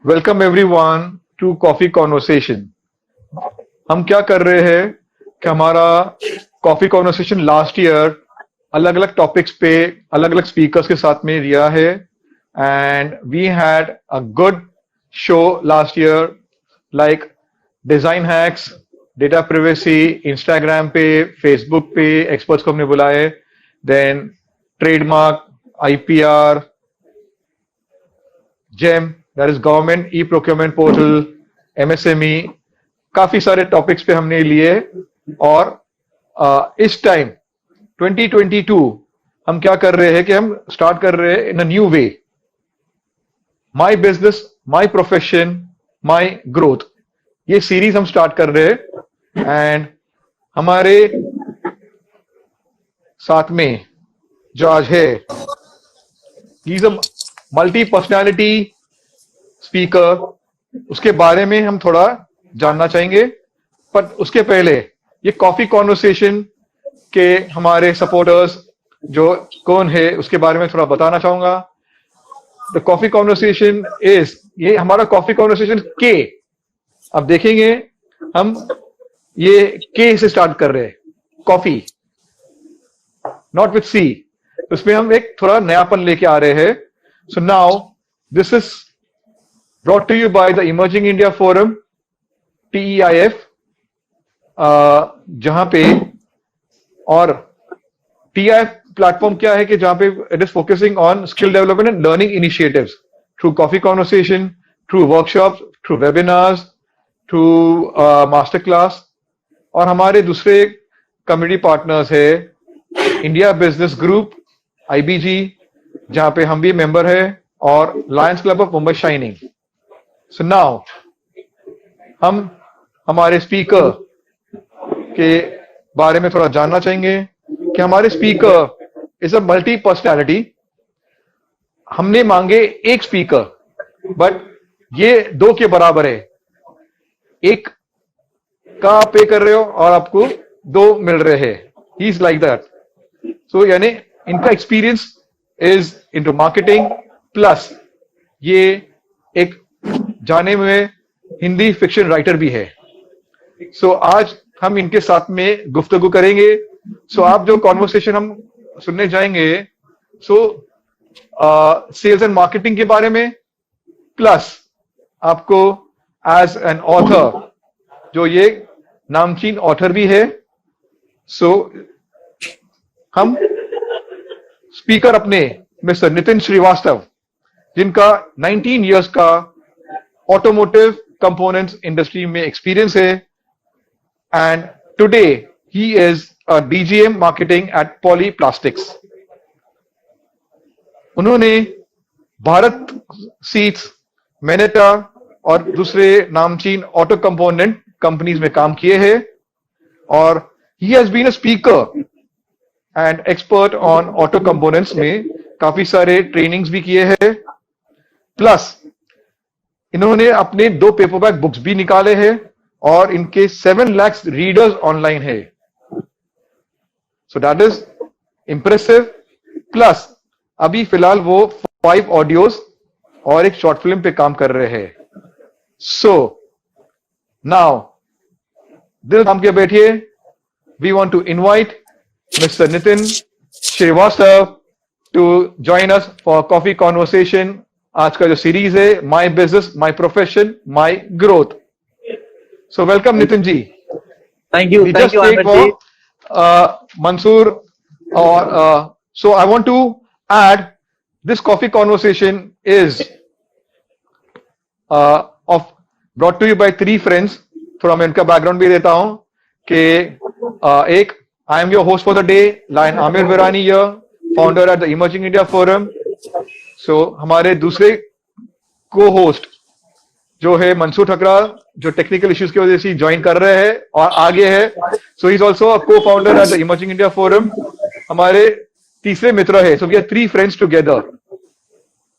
Welcome everyone to coffee conversation. हम क्या कर रहे हैं कि हमारा कॉफी कॉन्वर्सेशन लास्ट ईयर अलग अलग टॉपिक्स पे अलग अलग स्पीकर्स के साथ में दिया है and we had a good show last year like design hacks, data privacy, Instagram पे, फेसबुक पे एक्सपर्ट्स को हमने बुलाए, then trademark, IPR, GeM that is government e procurement portal, MSME, काफी सारे टॉपिक्स पे हमने लिए। और इस टाइम 2022 हम क्या कर रहे हैं कि हम स्टार्ट कर रहे हैं in a new way, my business, my profession, my growth. ये सीरीज हम स्टार्ट कर रहे हैं एंड हमारे साथ में जो आज है, ही is a multi personality speaker. उसके बारे में हम थोड़ा जानना चाहेंगे, पर उसके पहले ये कॉफी कॉन्वर्सेशन के हमारे सपोर्टर्स जो कौन है उसके बारे में थोड़ा बताना चाहूंगा। द कॉफी कॉन्वर्सेशन इज, ये हमारा कॉफी कॉन्वर्सेशन के, अब देखेंगे हम ये के से स्टार्ट कर रहे हैं, कॉफी नॉट विथ सी, उसमें हम एक थोड़ा नयापन लेके आ रहे हैं। So now this is brought to you by the Emerging India Forum, TEIF, जहां पे, और TEIF प्लेटफॉर्म क्या है कि जहां पे it is focusing on skill development and learning initiatives through coffee conversation, through workshops, through webinars, through master class. और हमारे दूसरे कम्युनिटी पार्टनर्स है इंडिया बिजनेस ग्रुप, IBG, जहां पे हम भी मेंबर है, और Lions club of Mumbai shining. So now हम हमारे स्पीकर के बारे में थोड़ा जानना चाहेंगे कि हमारे speaker is a multi personality. हमने मांगे एक स्पीकर, बट ये दो के बराबर है। एक का आप पे कर रहे हो और आपको दो मिल रहे हैं। He is like that. So यानी इनका experience is into marketing, plus ये एक जाने में हिंदी फिक्शन राइटर भी है। सो आज हम इनके साथ में गुफ्तगू करेंगे। सो आप जो कॉन्वर्सेशन हम सुनने जाएंगे, सो सेल्स एंड मार्केटिंग के बारे में, प्लस आपको एज एन ऑथर, जो ये नामचीन ऑथर भी है। सो हम स्पीकर अपने मिस्टर नितिन श्रीवास्तव, जिनका 19 इयर्स का ऑटोमोटिव कंपोनेंट्स इंडस्ट्री में एक्सपीरियंस है, and today he is a DGM marketing at poly plastics. उन्होंने भारत सीट्स, मेनेटा और दूसरे नामचीन ऑटो कंपोनेंट कंपनीज में काम किए हैं, और he has been a speaker and expert on auto components में काफी सारे ट्रेनिंग्स भी किए हैं। प्लस इन्होंने अपने 2 पेपरबैक बुक्स भी निकाले हैं, और इनके 7 लाख रीडर्स ऑनलाइन है। So that is impressive. Plus अभी फिलहाल वो 5 ऑडियोज और एक शॉर्ट फिल्म पे काम कर रहे हैं। सो नाउ दिल थाम के बैठिए, we want to invite mister Nitin Srivastava to join us for coffee conversation. आज का जो सीरीज है, my business, my profession, my growth. So welcome Nitin ji. Thank you Ahmed ji. Mansoor, or so I want to add, this coffee conversation is of brought to you by 3 friends। थोड़ा मैं इनका background भी देता हूं कि एक, I am your host for the day, lion Aamir Virani here, founder at the emerging India forum. So हमारे दूसरे को होस्ट जो है मंसूर ठकराल, जो टेक्निकल इश्यूज की वजह से ज्वाइन कर रहे हैं और आगे है। सो he is also a cofounder at the emerging India forum. हमारे तीसरे मित्र है। So we are 3 friends together.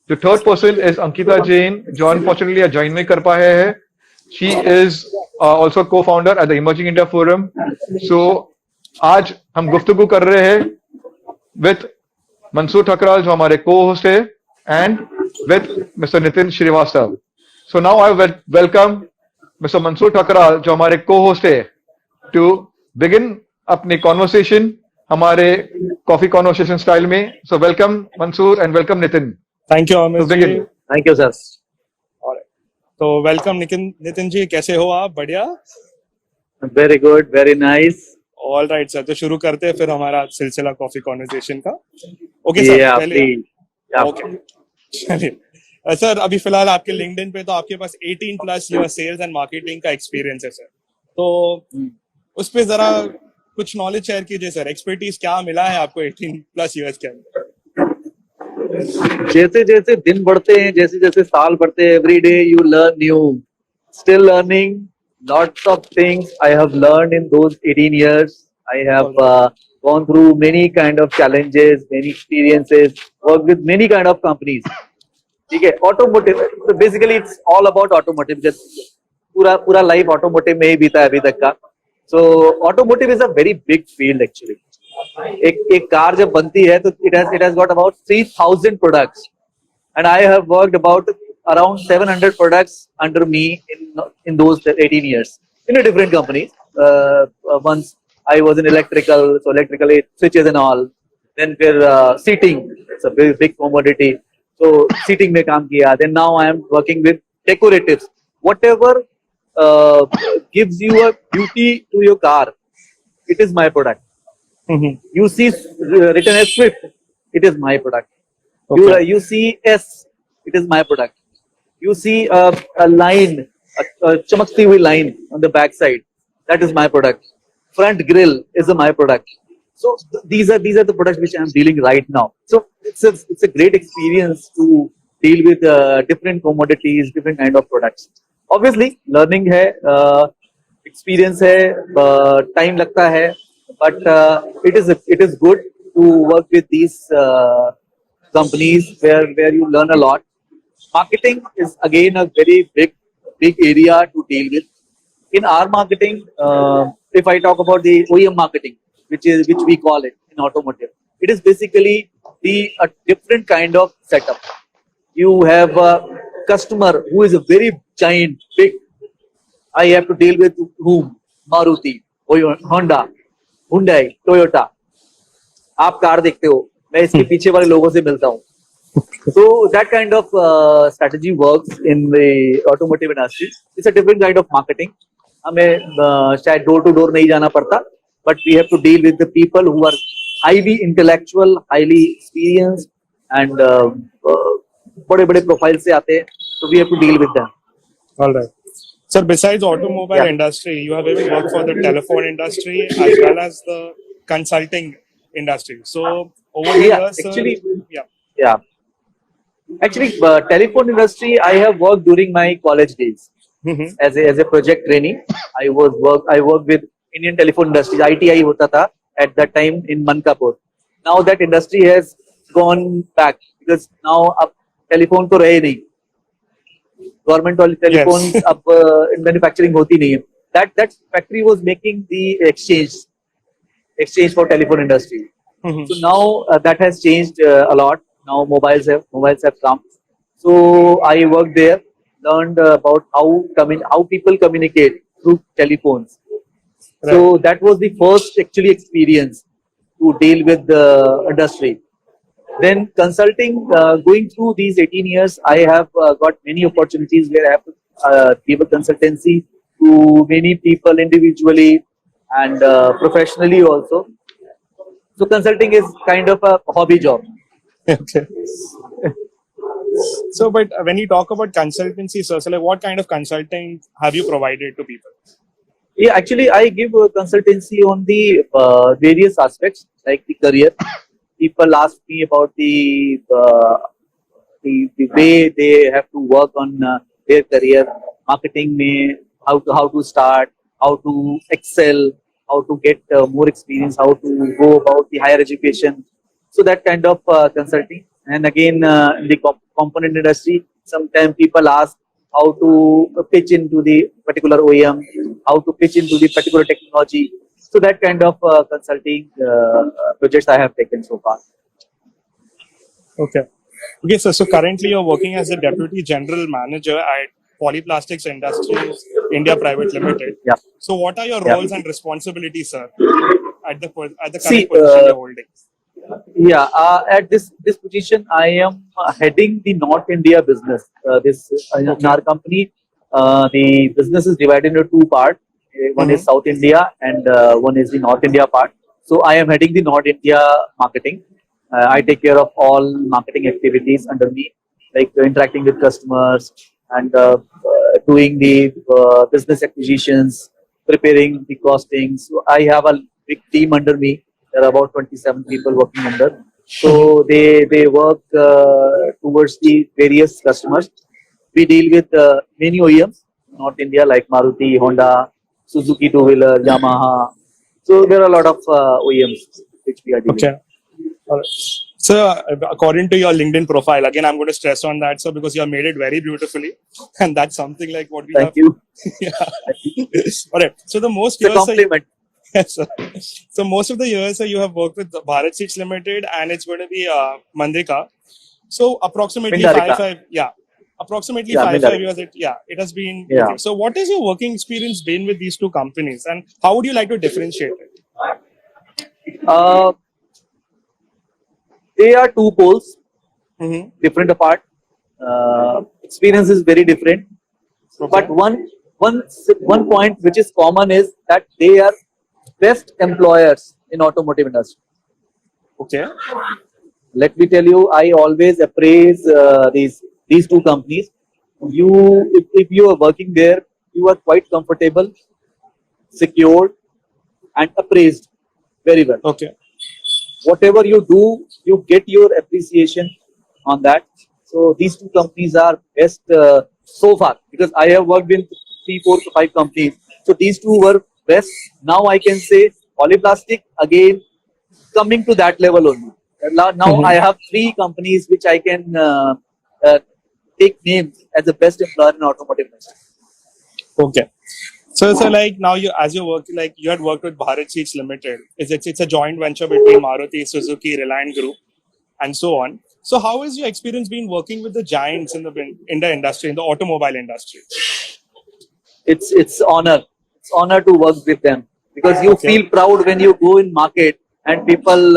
जो third person is Ankita Jain, जो अनफॉर्चुनेटली ज्वाइन नहीं कर पाए हैं। She is also cofounder at the emerging India forum. So आज हम गुफ्तगू कर रहे हैं विथ मंसूर ठकराल, जो हमारे को होस्ट है, and with mister Nitin Srivastava. So now I welcome Mr. Mansoor Thakral, जो हमारे co-host है, to begin अपनी conversation हमारे coffee conversation style में. So welcome Mansoor and welcome Nitin. Thank you Amit To begin. Ji. Thank you, sir. तो welcome Nitin ji, कैसे हो आप? बढ़िया. Very good, very nice. All right sir, तो शुरू करते हैं फिर हमारा सिलसिला कॉफी कॉन्वर्सेशन का. ओके सर, Yeah, पहले please. Yeah. ओके चलिए सर, अभी फिलहाल आपके लिंक्डइन पे तो आपके पास 18 plus year sales and marketing का एक्सपीरियंस है सर. तो उस पे जरा कुछ नॉलेज शेयर कीजिए सर. एक्सपर्टीज क्या मिला है आपको 18 प्लस ईयर्स के अंदर? जैसे जैसे दिन बढ़ते हैं, जैसे जैसे साल बढ़ते हैं, every day you learn new. Still learning lots of things I have learned in those 18 years. I have gone through many kind of challenges, many experiences, worked with many kind of companies. ठीक है, automotive. So basically it's all about automotive. Just पूरा life automotive में ही बीता है अभी तक का. So automotive is a very big field actually. एक कार जब बनती है तो it has got about 3,000 products, and I have worked about around 700 products under me in those 18 years in a different companies. Once I was in electrical, so electrical switches and all. Then फिर seating, it's a very big commodity. So seating में काम किया. Then now I am working with decoratives. Whatever gives you a beauty to your car, it is my product. You see written as Swift, it is my product. Okay. You see S, it is my product. You see a line, a chamakti hui line on the back side, that is my product. Front grill is my product. So these are the products which I am dealing right now. So it's a great experience to deal with different commodities, different kind of products. Obviously learning है, experience है, time लगता है. But it is good to work with these companies where you learn a lot. Marketing is again a very big area to deal with. In our marketing, if I talk about the OEM marketing, which we call it in automotive, it is basically a different kind of setup. You have a customer who is a very giant, big. I have to deal with whom? Maruti, Honda, Hyundai, Toyota. आप car देखते हो, मैं इसके पीछे वाले लोगों से मिलता हूँ. So that kind of strategy works in the automotive industry. It's a different kind of marketing. हमें शायद door to door नहीं जाना पड़ता, but we have to deal with the people who are highly intellectual, highly experienced, and बड़े-बड़े profile से आते हैं. So we have to deal with them. All right. Sir, besides automobile industry, you have even worked for the telephone industry as well as the consulting industry. So over the years, actually, yeah. Actually, telephone industry, I have worked during my college days as a project trainee. I worked with Indian telephone industry. ITI होता था at that time in Mankapur. Now that industry has gone back because now अब telephone तो रहे नहीं. Government वाली telephones अब manufacturing होती नहीं है. That factory was making the exchange for telephone industry. So now that has changed a lot. Now mobiles have come. So I worked there, learned about how people communicate through telephones. Right. So that was the first actually experience to deal with the industry. Then consulting, going through these 18 years, I have got many opportunities where I have to give a consultancy to many people individually and professionally also. So consulting is kind of a hobby job. Okay. So, but when you talk about consultancy, so like what kind of consulting have you provided to people? Yeah, actually, I give consultancy on the various aspects like the career. People ask me about the way they have to work on their career, marketing, mein, how to start, how to excel, how to get more experience, how to go about the higher education. So that kind of consulting. And again, in the component industry, sometimes people ask how to pitch into the particular OEM, how to pitch into the particular technology. So that kind of consulting projects I have taken so far. Okay. Okay, so currently you're working as a deputy general manager at Polyplastics Industries India Private Limited. Yeah. So what are your Yeah. roles and responsibilities, sir, at the current See, position you're holding? Yeah, at this position, I am heading the North India business. In our company, the business is divided into two parts. One is South India and one is the North India part. So I am heading the North India marketing. I take care of all marketing activities under me, like interacting with customers and doing the business acquisitions, preparing the costings. So I have a big team under me. There are about 27 people working under. So they work towards the various customers. We deal with many OEMs, North India like Maruti, Honda, Suzuki two-wheeler, Yamaha. So there are a lot of OEMs which we are dealing Okay. All right. So, according to your LinkedIn profile, again, I'm going to stress on that, sir, because you have made it very beautifully, and that's something like what we with. have. Thank you. Yeah. All right. So the most It's a years, sir, compliment. yes, sir. So most of the years, sir, you have worked with Bharat Seats Limited, and it's going to be Mandrika. So approximately Mindarika. approximately Yeah, 5 Mindarika. years. It has been. With Yeah. you. So what is your working experience been with these two companies, and how would you like to differentiate it? Uh, they are two poles, Mm-hmm. different apart. Experience is very different. Okay. But one point which is common is that they are best employers in automotive industry. Okay. Let me tell you, I always appraise these two companies. If you are working there, you are quite comfortable, secured, and appraised very well. Okay. Whatever you do, you get your appreciation on that. So these two companies are best so far because I have worked in 3, 4, 5 companies. So these two were best. Now I can say Polyplastic again coming to that level only. Now I have 3 companies which I can uh, take names as the best employer in automotive industry. Okay. So like now you as you work like you had worked with Bharat Seats Limited. It's a joint venture between Maruti, Suzuki, Reliant Group, and so on. So how has your experience been working with the giants in the industry, in the automobile industry? It's honor to work with them because you Okay. feel proud when you go in market and people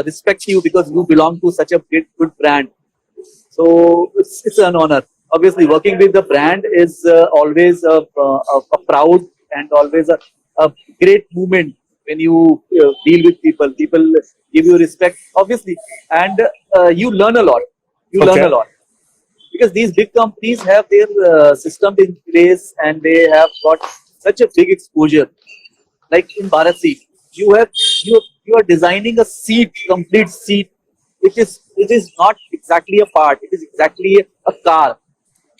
respect you because you belong to such a good brand. So it's an honor. Obviously, working with the brand is always a proud and always a great moment when you deal with people. People give you respect, obviously, and you learn a lot. You learn Okay. a lot because these big companies have their system in place and they have got such a big exposure. Like in Bharat Seat, you are designing a seat, complete seat. It is not exactly a part. It is exactly a car.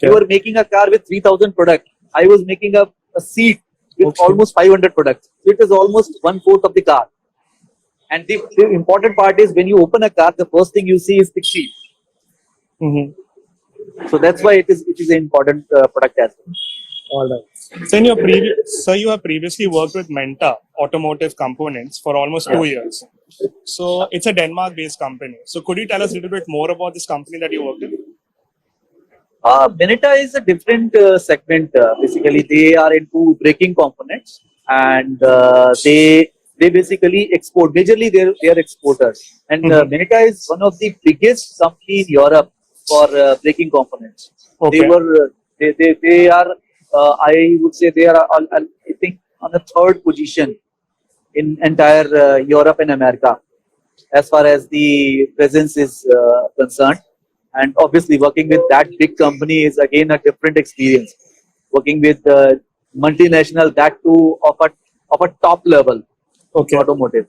You Okay. are making a car with 3,000 products. I was making a seat with Okay. almost 500 products. So it is almost 1/4 of the car. And the important part is when you open a car, the first thing you see is the seat. Mm-hmm. So that's why it is an important product as well. All right. So in your previous, so you have previously worked with Menta Automotive Components for almost 2 years. So it's a Denmark-based company. So could you tell us a little bit more about this company that you worked in? Benetta is a different segment. Basically, they are into braking components, and they basically export. Majorly, they are exporters. And Mm-hmm. Benetta is one of the biggest company in Europe for braking components. They Okay. were they are I would say they are I think on the 3rd position in entire Europe and America as far as the presence is concerned. And obviously, working with that big company is again a different experience. Working with multinational, that too of a top level in Okay. automotive.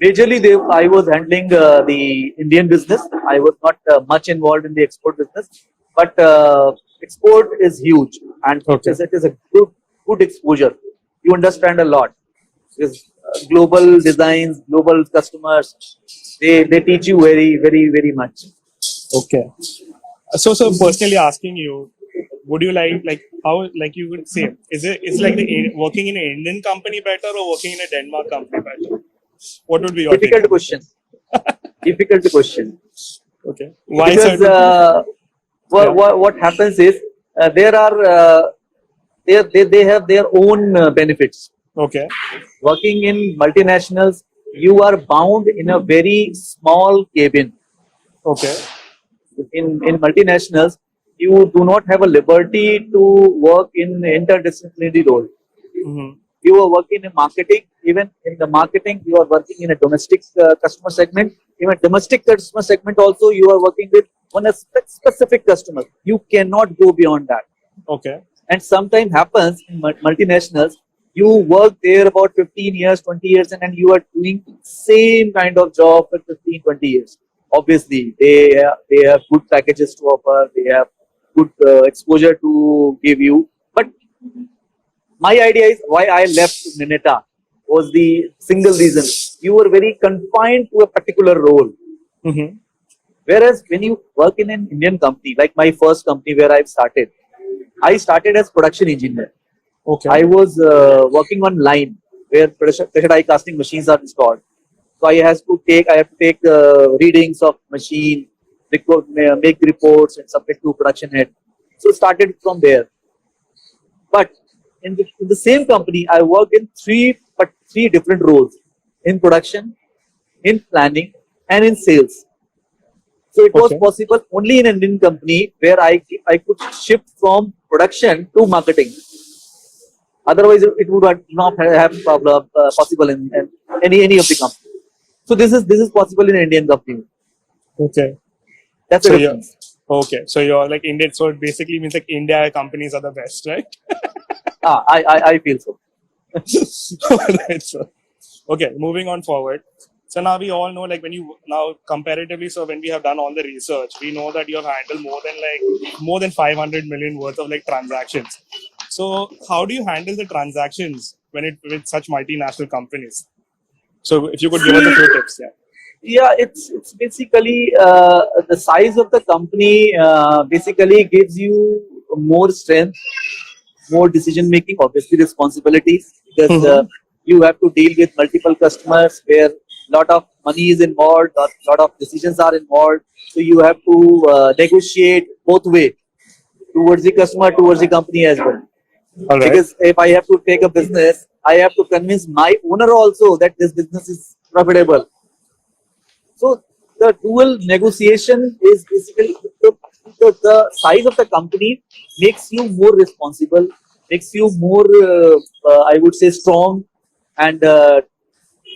Majorly, I was handling the Indian business. I was not much involved in the export business, but export is huge and Okay. it is a good exposure. You understand a lot. Because global designs, global customers, they teach you very much. Okay. So personally asking you, would you like how like you would say is like working in an Indian company better or working in a Denmark company better? What would be your take Difficult on question. Difficult question. it? Okay. Why, sir? Because Yeah. what happens is there are they have their own benefits. Okay. Working in multinationals, you are bound in a very small cabin. Okay. In multinationals, you do not have a liberty to work in interdisciplinary role. Mm-hmm. You are working in marketing. Even in the marketing, you are working in a domestic customer segment. Even domestic customer segment also, you are working with one specific customer. You cannot go beyond that. Okay. And sometimes happens in multinationals, you work there about 15 years, 20 years, and then you are doing same kind of job for 15, 20 years. Obviously, they have good packages to offer. They have good exposure to give you. But my idea is why I left Mineta was the single reason. You were very confined to a particular role. Mm-hmm. Whereas when you work in an Indian company, like my first company where I started as production engineer. Okay. I was working on line where pressure die casting machines are installed. So I have to take readings of machine, make reports and submit to production head. So started from there. But in the same company, I worked in three different roles: in production, in planning, and in sales. So it was Okay. possible only in an Indian company where I could shift from production to marketing. Otherwise, it would not have possible in any of the company. So this is possible in Indian company. Okay. That's the So you're difference. okay. So you're like Indian. So it basically means like India companies are the best, right? I feel so. Right. So okay. Moving on forward. So now we all know, like when you now comparatively, so when we have done all the research, we know that you have handled more than 500 million worth of like transactions. So how do you handle the transactions when it with such multinational companies? So if you could give us a See, few tips, yeah. yeah, it's basically the size of the company basically gives you more strength, more decision making, obviously responsibilities, because Mm-hmm. you have to deal with multiple customers where lot of money is involved, lot of decisions are involved. So you have to negotiate both way towards the customer, towards the company as well. All right. Because if I have to take a business, I have to convince my owner also that this business is profitable. So the dual negotiation is basically the size of the company makes you more responsible, makes you more, I would say, strong and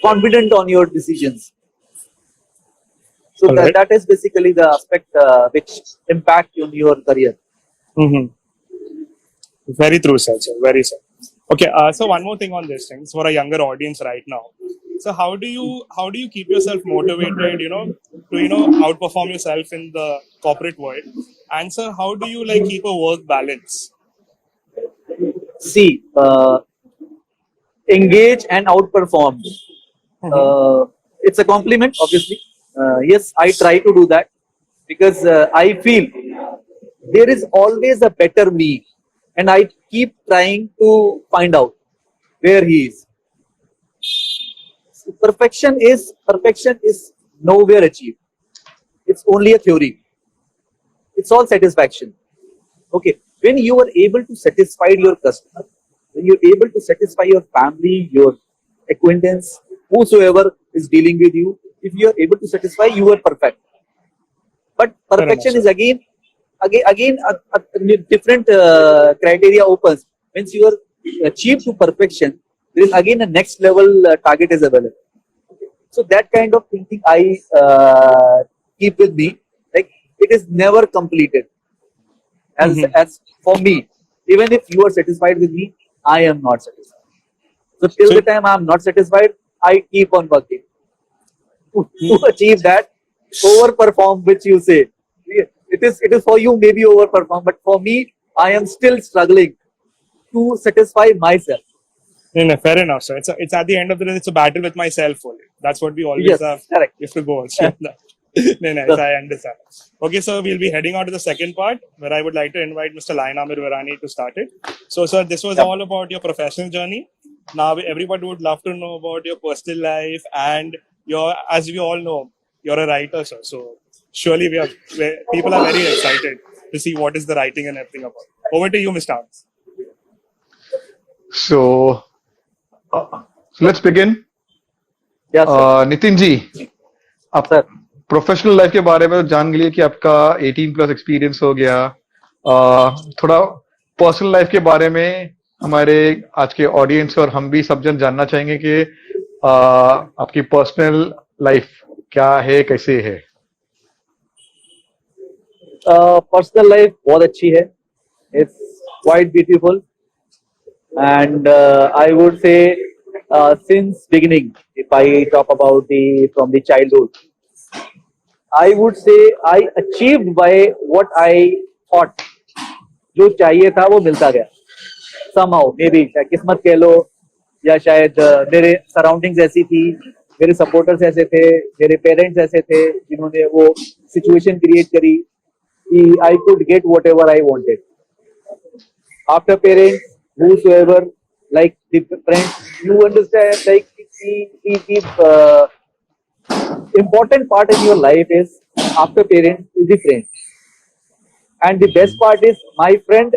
confident on your decisions. So All right. that is basically the aspect which impact on your career. Mm-hmm. Very true, sir. Sir. Very sir. Okay. So one more thing on this thing for a younger audience right now. So how do you keep yourself motivated? To outperform yourself in the corporate world. And sir, how do you like keep a work balance? See, engage and outperform. Mm-hmm. Uh, it's a compliment, obviously. Yes, I try to do that because I feel there is always a better me, and I keep trying to find out where he is. Perfection is nowhere achieved. It's only a theory. It's all satisfaction. Okay, when you are able to satisfy your customer, when you're able to satisfy your family, your acquaintance, whosoever is dealing with you, if you are able to satisfy, you are perfect. But Fair enough, perfection sir. is again a different criteria opens. Once you are achieved to perfection, there is again a next level target is available. So that kind of thinking I keep with me. Like it is never completed. Mm-hmm. As for me, even if you are satisfied with me, I am not satisfied. So till So the time I am not satisfied, I keep on working to achieve that overperform, which you say. It is for you maybe overperform, but for me, I am still struggling to satisfy myself. no, fair enough, sir. It's at the end of the day, it's a battle with myself only. That's what we always have. Yes, correct. We have to go on through that. No, nice, I understand. Okay, so we'll be heading on to the second part where I would like to invite Mr. Lainamir Virani to start it. So, sir, this was Yep. all about your professional journey. Now, everybody would love to know about your personal life and as we all know, you're a writer, sir. So, surely people are very excited to see what is the writing and everything about. Over to you, Mr. Hans. So, so let's begin. Yes, sir. Nitin ji, आप Sir. Professional life के बारे में जान लिए कि आपका 18 plus experience हो गया। थोड़ा पर्सनल लाइफ के बारे में हमारे आज के ऑडियंस और हम भी सब जन जानना चाहेंगे कि आपकी पर्सनल लाइफ क्या है, कैसे है। पर्सनल लाइफ बहुत अच्छी है, it's quite beautiful and I would से since beginning, if I talk about from the childhood, I would say I achieved by what I thought. जो चाहिए था वो मिलता गया somehow, maybe शायद किस्मत कह लो या शायद मेरे सराउंडिंग्स ऐसी थी, मेरे सपोर्टर्स ऐसे थे, मेरे पेरेंट्स ऐसे थे जिन्होंने वो सिचुएशन क्रिएट करी कि I could get whatever I wanted. After parents, whosoever, like the friends, you understand, like the important part in your life is after parents is the friend, and the best part is my friend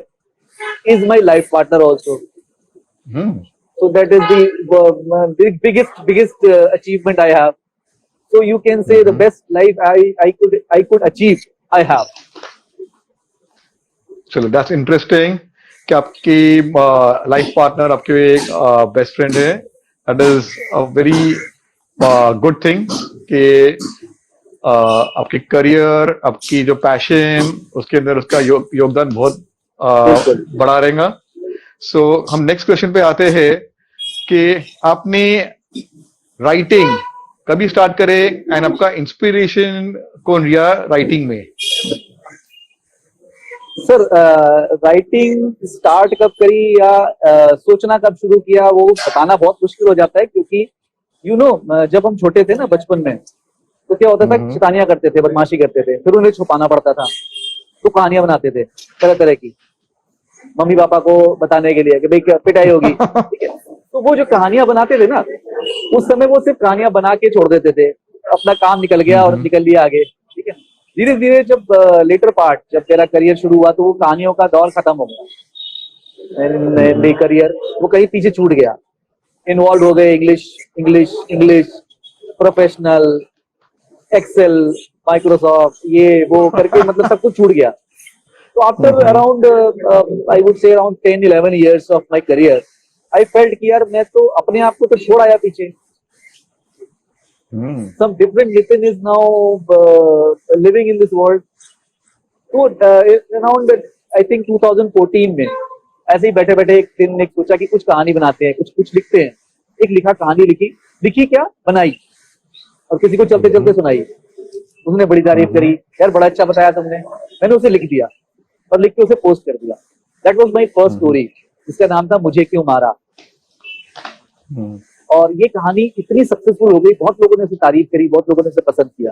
is my life partner also. Hmm, So that is the biggest achievement I have. So you can say the best life I could achieve I have. चलो, that's interesting कि आपकी life partner आपके एक best friend है। That is a very good thing कि आपकी career, आपकी जो पैशन, उसके अंदर उसका योगदान बहुत बिल्कुल। बड़ा रहेगा। सो हम नेक्स्ट क्वेश्चन पे आते हैं कि आपने राइटिंग कभी स्टार्ट करे एंड आपका इंस्पिरेशन कौन रिया राइटिंग में? सर राइटिंग स्टार्ट कब करी या सोचना कब शुरू किया वो बताना बहुत मुश्किल हो जाता है, क्योंकि जब हम छोटे थे ना बचपन में, तो क्या होता था, शैतानियां करते थे, बदमाशी करते थे, फिर उन्हें छुपाना पड़ता था, तो कहानियां बनाते थे तरह तरह की मम्मी पापा को बताने के लिए कि भाई क्या पिटाई होगी, ठीक है। तो वो जो कहानियां बनाते थे ना, उस समय वो सिर्फ कहानियां बना के छोड़ देते थे, अपना काम निकल गया और निकल लिया आगे, ठीक है। धीरे धीरे जब लेटर पार्ट, जब मेरा करियर शुरू हुआ, तो वो कहानियों का दौर खत्म हो गया, करियर वो कहीं पीछे छूट गया, इन्वॉल्व हो गए English English English, professional, Excel, Microsoft, ये वो करके मतलब सब कुछ छूट गया। तो after around I would say around 10-11 years of my career, I felt कि यार मैं तो अपने आप को तो छोड़ आया पीछे। Some different Nitin is now living in this world. तो around I think 2014 में ऐसे ही बैठे बैठे एक दिन एक सोचा कि कुछ कहानी बनाते हैं, कुछ लिखते हैं। एक लिखा, कहानी लिखी क्या, बनाई और किसी को चलते चलते सुनाई। उसने बड़ी तारीफ करी, यार बड़ा अच्छा बताया तुमने। मैंने उसे लिख दिया और लिख के उसे पोस्ट कर दिया। That was my first story, जिसका नाम था मुझे क्यों मारा। और ये कहानी इतनी सक्सेसफुल हो गई, बहुत लोगों ने उसे तारीफ करी, बहुत लोगों ने उसे पसंद किया।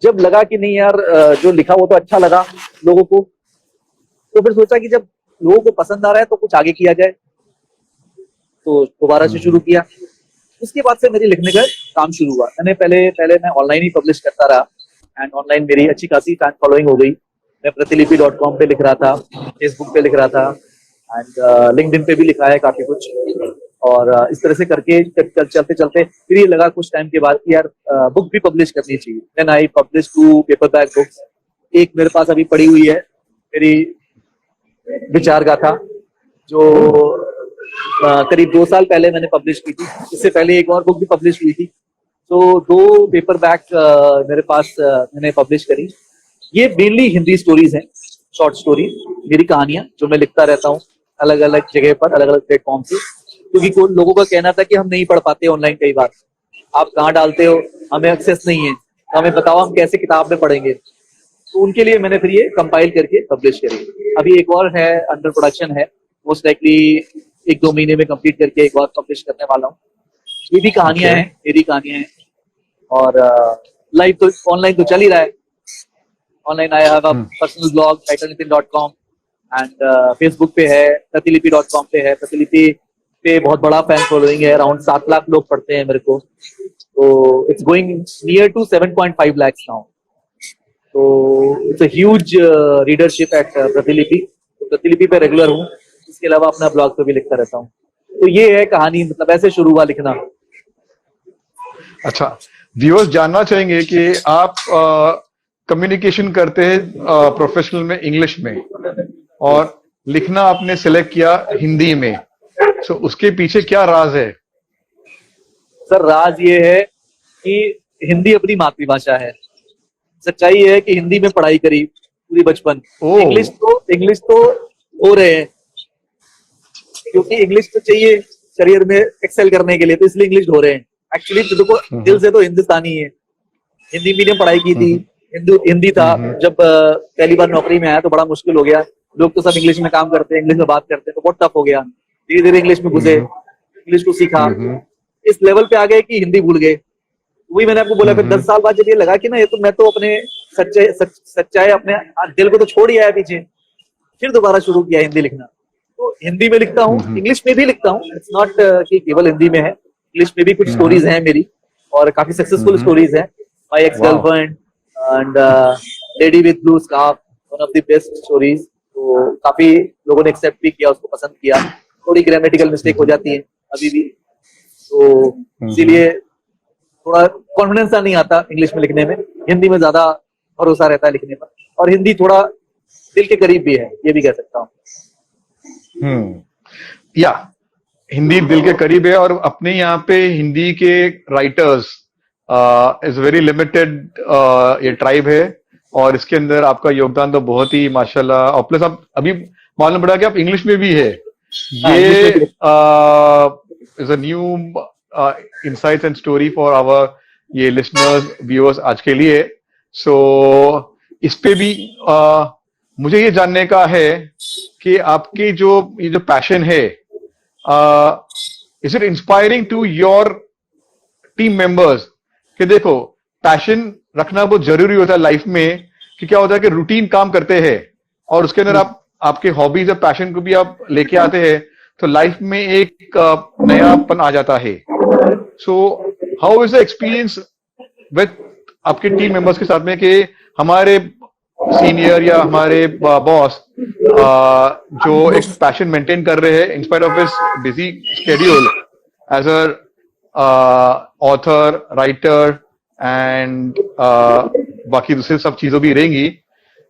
जब लगा कि नहीं यार जो लिखा वो तो अच्छा लगा लोगों को, तो फिर सोचा कि जब लोगों को पसंद आ रहा है तो कुछ आगे किया जाए। तो दोबारा से शुरू किया। उसके बाद से मेरी लिखने का काम शुरू हुआ। मैंने पहले मैं ऑनलाइन ही पब्लिश करता रहा, एंड ऑनलाइन मेरी अच्छी खासी फैन फॉलोइंग हो गई। मैं प्रतिलिपि.com पे लिख रहा था, फेसबुक पे लिख रहा था, एंड लिंक्डइन पे भी लिखा है काफी कुछ। और इस तरह से करके चलते चलते फिर ये लगा कुछ टाइम के बाद कि यार बुक भी पब्लिश करनी चाहिए। Then I publish 2 paperback books. एक मेरे पास अभी पड़ी हुई है, मेरी विचार गाथा, जो करीब 2 साल पहले मैंने पब्लिश की थी। इससे पहले एक और बुक भी पब्लिश हुई थी। तो 2 पेपरबैक मेरे पास मैंने पब्लिश करी। ये मेनली हिंदी स्टोरीज हैं, शॉर्ट स्टोरी, मेरी कहानियां जो मैं लिखता रहता हूँ अलग अलग जगह पर, अलग अलग प्लेटफॉर्म से। क्योंकि कोई लोगों का कहना था कि हम नहीं पढ़ पाते ऑनलाइन, कई बार आप कहाँ डालते हो, हमें एक्सेस नहीं है, तो हमें बताओ हम कैसे किताब में पढ़ेंगे। तो उनके लिए मैंने फिर ये कंपाइल करके पब्लिश करी। अभी एक और है, अंडर प्रोडक्शन है, मोस्ट लाइकली 1-2 महीने में कंप्लीट करके एक और पब्लिश करने वाला हूँ। ये भी कहानियां हैं, मेरी कहानियां हैं। और लाइव तो ऑनलाइन तो चल ही रहा है। Online I have a personal blog writernitin.com, and Facebook पे है, प्रतिलिपि.com पे है। प्रतिलिपि पे बहुत बड़ा फैन फॉलोइंग है, अराउंड 7 लाख लोग पढ़ते हैं मेरे को। तो it's going near to 7.5 lakhs now. तो it's a huge readership at Pratilipi. Pratilipi पे रेगुलर हूँ, इसके अलावा अपना ब्लॉग पे भी लिखता रहता हूँ। तो ये है कहानी, मतलब ऐसे शुरू हुआ लिखना। अच्छा, व्यूअर्स जानना चाहेंगे कि आप कम्युनिकेशन करते हैं प्रोफेशनल में इंग्लिश में, और लिखना आपने सेलेक्ट किया हिंदी में, सो उसके पीछे क्या राज है? सर राज ये है कि हिंदी अपनी मातृभाषा है। सच्चाई ये है कि हिंदी में पढ़ाई करी पूरी बचपन। ओह। इंग्लिश तो हो रहे हैं, क्योंकि इंग्लिश तो चाहिए करियर में एक्सेल करने के लिए, तो इसलिए इंग्लिश हो रहे हैं। एक्चुअली देखो, दिल से तो हिंदुस्तानी है। हिंदी मीडियम पढ़ाई की थी, हिंदी था। जब पहली बार नौकरी में आया तो बड़ा मुश्किल हो गया। लोग तो सब इंग्लिश में काम करते हैं, इंग्लिश में बात करते हैं, तो बहुत टफ हो गया। धीरे धीरे इंग्लिश में घुसे, इंग्लिश को सीखा, इस लेवल पे आ गए कि हिंदी भूल गए। वही मैंने आपको बोला, फिर 10 साल बाद जब ये लगा कि ना, ये तो मैं तो अपने सच्चाई अपने दिल को तो छोड़ ही आया पीछे, फिर दोबारा शुरू किया हिंदी लिखना। तो हिंदी में लिखता हूँ, इंग्लिश में भी लिखता हूँ। इट्स नॉट कि केवल हिंदी में है, इंग्लिश में भी कुछ स्टोरीज हैं मेरी, और काफी सक्सेसफुल स्टोरीज हैं। My ex girlfriend and lady with blue scarf, one of the best stories. तो काफी लोगों ने एक्सेप्ट भी किया, उसको पसंद किया। थोड़ी ग्रामेटिकल मिस्टेक हो जाती है अभी भी, तो इसीलिए थोड़ा कॉन्फिडेंस सा नहीं आता इंग्लिश में लिखने में। हिंदी में ज्यादा भरोसा रहता है लिखने पर, और हिंदी थोड़ा दिल के करीब भी है, ये भी कह सकता हूँ। या हिंदी दिल के करीब है, और अपने यहाँ पे हिंदी के राइटर्स इज वेरी लिमिटेड, ये ट्राइब है, और इसके अंदर आपका योगदान तो बहुत ही माशाल्लाह। और प्लस आप अभी मालूम पड़ा कि आप इंग्लिश में भी है, ये is a new insights and story for our ये listeners viewers आज के लिए। सो इस पे भी मुझे ये जानने का है कि आपके ये जो पैशन है, is it inspiring to your team members? कि देखो, पैशन रखना बहुत जरूरी होता है लाइफ में, कि क्या होता है कि रूटीन काम करते हैं, और उसके अंदर आप आपके हॉबीज और पैशन को भी आप लेके आते हैं, तो लाइफ में एक नयापन आ जाता है। So how is the experience with आपके टीम मेंबर्स के साथ में, कि हमारे सीनियर या हमारे बॉस जो एक पैशन मेंटेन कर रहे हैं in spite of his busy schedule as a author, writer and बाकी दूसरी सब चीजों भी रहेंगी।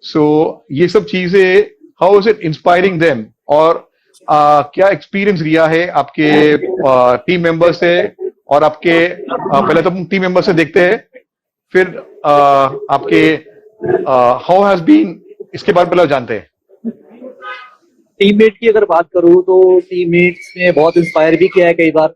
सो ये सब चीजें, how is it inspiring them, और क्या एक्सपीरियंस रिया है आपके टीम मेंबर से? और आपके पहले तो टीम मेंबर से देखते हैं, फिर आपके हाउ हैज बीन, इसके बाद पहले जानते हैं। टीममेट की अगर बात करूं तो टीममेट्स ने बहुत इंस्पायर भी किया है, कई बार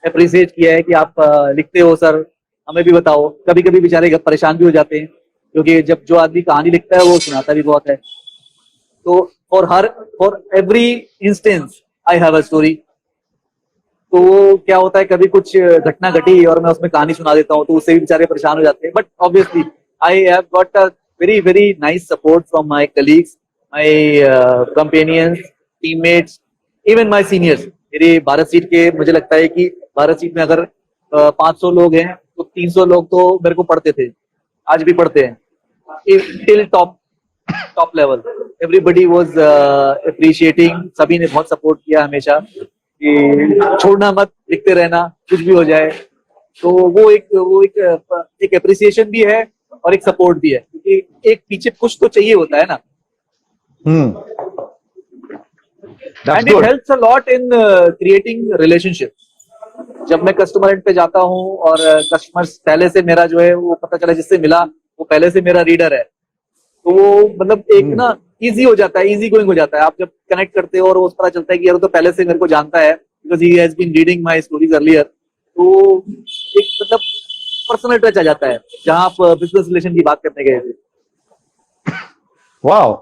अप्रिशिएट किया है कि आप लिखते हो सर, हमें भी बताओ। कभी कभी बेचारे परेशान भी हो जाते हैं, क्योंकि जब जो आदमी कहानी लिखता है वो सुनाता भी बहुत है। तो for every instance I have a story. तो क्या होता है, कभी कुछ घटना घटी और मैं उसमें कहानी सुना देता हूँ, तो उससे भी बेचारे परेशान हो जाते हैं। But obviously I have got a very very nice support from my colleagues, my companions, teammates, even my seniors. मेरे भारत सीट के, मुझे लगता है कि भारत सीट में अगर 500 लोग हैं तो 300 लोग तो मेरे को पढ़ते थे, आज भी पढ़ते हैं, till top level. Everybody was appreciating, सभी ने बहुत सपोर्ट किया हमेशा कि छोड़ना मत, लिखते रहना, कुछ भी हो जाए। तो वो एक अप्रिसिएशन भी है और एक सपोर्ट भी है, क्योंकि एक पीछे कुछ तो चाहिए होता है ना। And it helps a lot in creating relationship. जब मैं कस्टमर एंड पे जाता हूँ और कस्टमर्स पहले से मेरा जो है वो पता चला, जिससे मिला वो पहले से मेरा रीडर है, तो वो मतलब एक ना इजी हो जाता है, इजी गोइंग हो जाता है। आप जब कनेक्ट करते हो और वो पता चलता है कि यार तो पहले से मेरे को जानता है, because he has been reading my stories earlier, तो एक मतलब पर्सनल टच आ जाता है, जहां आप बिजनेस रिलेशन की बात करने गए थे। वाह,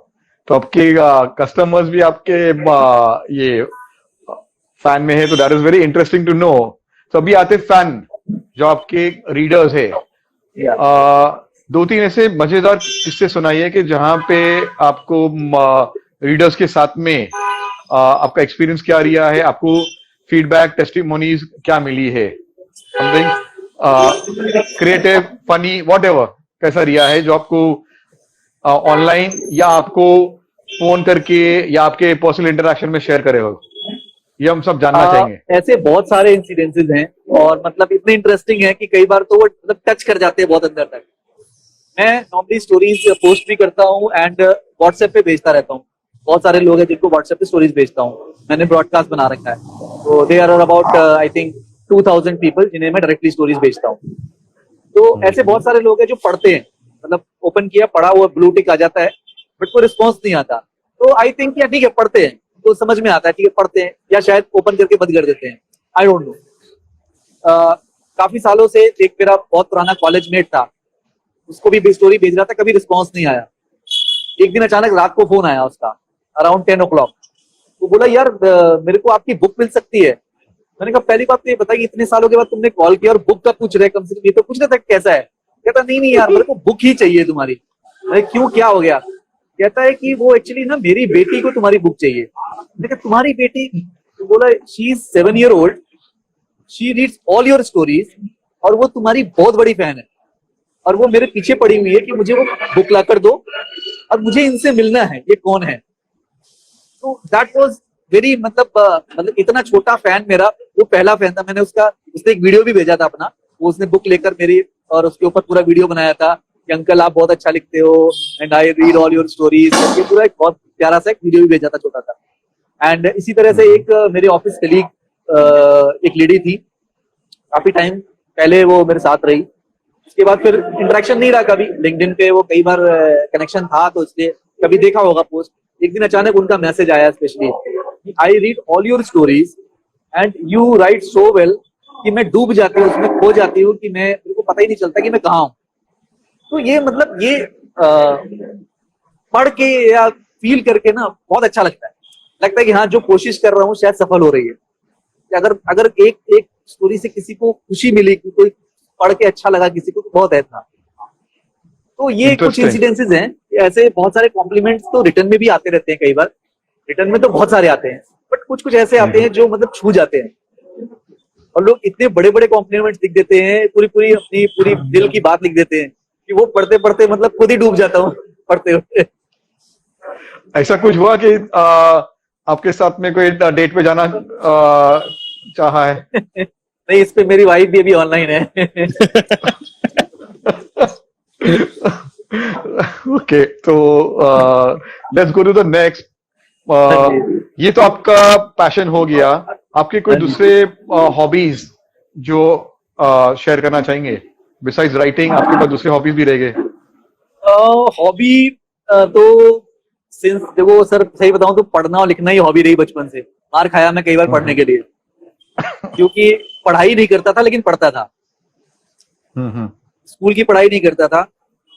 तो आपके कस्टमर्स भी आपके ये फैन में है, तो that is very interesting to know. तो अभी आते फैन जो आपके रीडर्स है, दो तीन ऐसे मजेदार किस्से सुनाइए कि जहां पे आपको रीडर्स के साथ में आपका एक्सपीरियंस क्या रहा है, आपको फीडबैक, टेस्टिमोनीज क्या मिली है, समथिंग क्रिएटिव, फनी, व्हाटएवर, कैसा रहा है जो आपको ऑनलाइन या आपको फोन करके या आपके पर्सनल इंटरेक्शन में शेयर करे हो? ये हम सब जानना चाहेंगे। ऐसे बहुत सारे इंसिडेंसेस हैं और मतलब इतने इंटरेस्टिंग है कि कई बार तो वो मतलब टच कर जाते हैं बहुत अंदर तक। मैं नॉर्मली स्टोरीज पोस्ट भी करता हूँ एंड व्हाट्सएप पे भेजता रहता हूँ। बहुत सारे लोग हैं जिनको व्हाट्सएप पे स्टोरीज भेजता हूँ, मैंने ब्रॉडकास्ट बना रखा है। तो they are about I think 2000 people जिन्हें मैं डायरेक्टली स्टोरीज भेजता हूँ। तो ऐसे बहुत सारे लोग हैं जो पढ़ते हैं, मतलब ओपन किया, पढ़ा, वो ब्लू टिक आ जाता है बट कोई रिस्पॉन्स नहीं आता। तो आई थिंक या ठीक है पढ़ते हैं तो समझ में आता है, ठीक है पढ़ते हैं, या शायद ओपन करके बंद कर देते हैं, आई डोंट नो। काफी सालों से एक मेरा बहुत पुराना कॉलेज मेट था, उसको भी स्टोरी भेज रहा था, कभी रिस्पॉन्स नहीं आया। एक दिन अचानक रात को फोन आया उसका अराउंड 10 o'clock। वो बोला यार मेरे को आपकी बुक मिल सकती है। मैंने कहा पहली बात तो ये बताइए इतने सालों के बाद तुमने कॉल किया और बुक का पूछ रहे, कम से कम ये तो पूछ रहे था कैसा है। कहता नहीं यार मेरे को बुक ही चाहिए तुम्हारी। मैं क्यों, क्या हो गया? कहता है कि वो एक्चुअली ना मेरी बेटी को तुम्हारी बुक चाहिए। मैंने कहा तुम्हारी बेटी? तो बोला she is 7 year old, she reads all your stories और वो तुम्हारी बहुत बड़ी फैन है और वो मेरे पीछे पड़ी हुई है कि मुझे वो बुक ला कर दो और मुझे इनसे मिलना है, ये कौन है। तो दैट वाज वेरी मतलब इतना छोटा फैन मेरा, वो पहला फैन था। मैंने उसने एक वीडियो भी भेजा था अपना, वो उसने बुक लेकर मेरी और उसके ऊपर पूरा वीडियो बनाया था कि अंकल आप बहुत अच्छा लिखते हो and I read all your stories. ये पूरा एक बहुत प्यारा सा एक वीडियो भी भेजा था, छोटा सा। एंड इसी तरह से एक मेरे ऑफिस कलीग एक लेडी थी, काफी टाइम पहले वो मेरे साथ रही। उसके बाद फिर इंटरेक्शन नहीं रहा कभी, लिंक्डइन पे वो कई बार कनेक्शन था तो इसलिए कभी देखा होगा पोस्ट। एक दिन अचानक उनका मैसेज आया specially, I read all your stories and you right so well, कि मैं डूब जाती हूँ उसमें, खो जाती हूँ कि मेरे को पता ही नहीं चलता कि मैं कहाँ हूँ। तो ये मतलब ये पढ़ के या फील करके ना बहुत अच्छा लगता है कि हाँ जो कोशिश कर रहा हूँ शायद सफल हो रही है। अगर एक स्टोरी से किसी को खुशी मिली, कोई पढ़ के अच्छा लगा किसी को, तो बहुत है था। तो ये कुछ इंसिडेंसेस हैं। ऐसे बहुत सारे कॉम्प्लीमेंट्स तो रिटर्न में भी आते रहते हैं, कई बार रिटर्न में तो बहुत सारे आते हैं, बट कुछ ऐसे आते हैं जो मतलब छू जाते हैं और लोग इतने बड़े बड़े कॉम्प्लीमेंट्स लिख देते हैं, पूरी अपनी पूरी दिल की बात लिख देते हैं कि वो पढ़ते पढ़ते मतलब खुद ही डूब जाता हूँ पढ़ते हुए। ऐसा कुछ हुआ कि आपके साथ में कोई डेट पे जाना चाहा है? नहीं, इस पे मेरी वाइफ भी अभी ऑनलाइन है। ओके, तो let's go to the next. ये तो आपका पैशन हो गया, आपके कोई दूसरे हॉबीज जो शेयर करना चाहेंगे? बिसाइड्स राइटिंग आपके पास दूसरे हॉबीज भी रह गए? हॉबी तो सिंस देखो सर सही बताऊं तो पढ़ना और लिखना ही हॉबी रही बचपन से। मार खाया मैं कई बार पढ़ने के लिए, क्योंकि पढ़ाई नहीं करता था लेकिन पढ़ता था। स्कूल की पढ़ाई नहीं करता था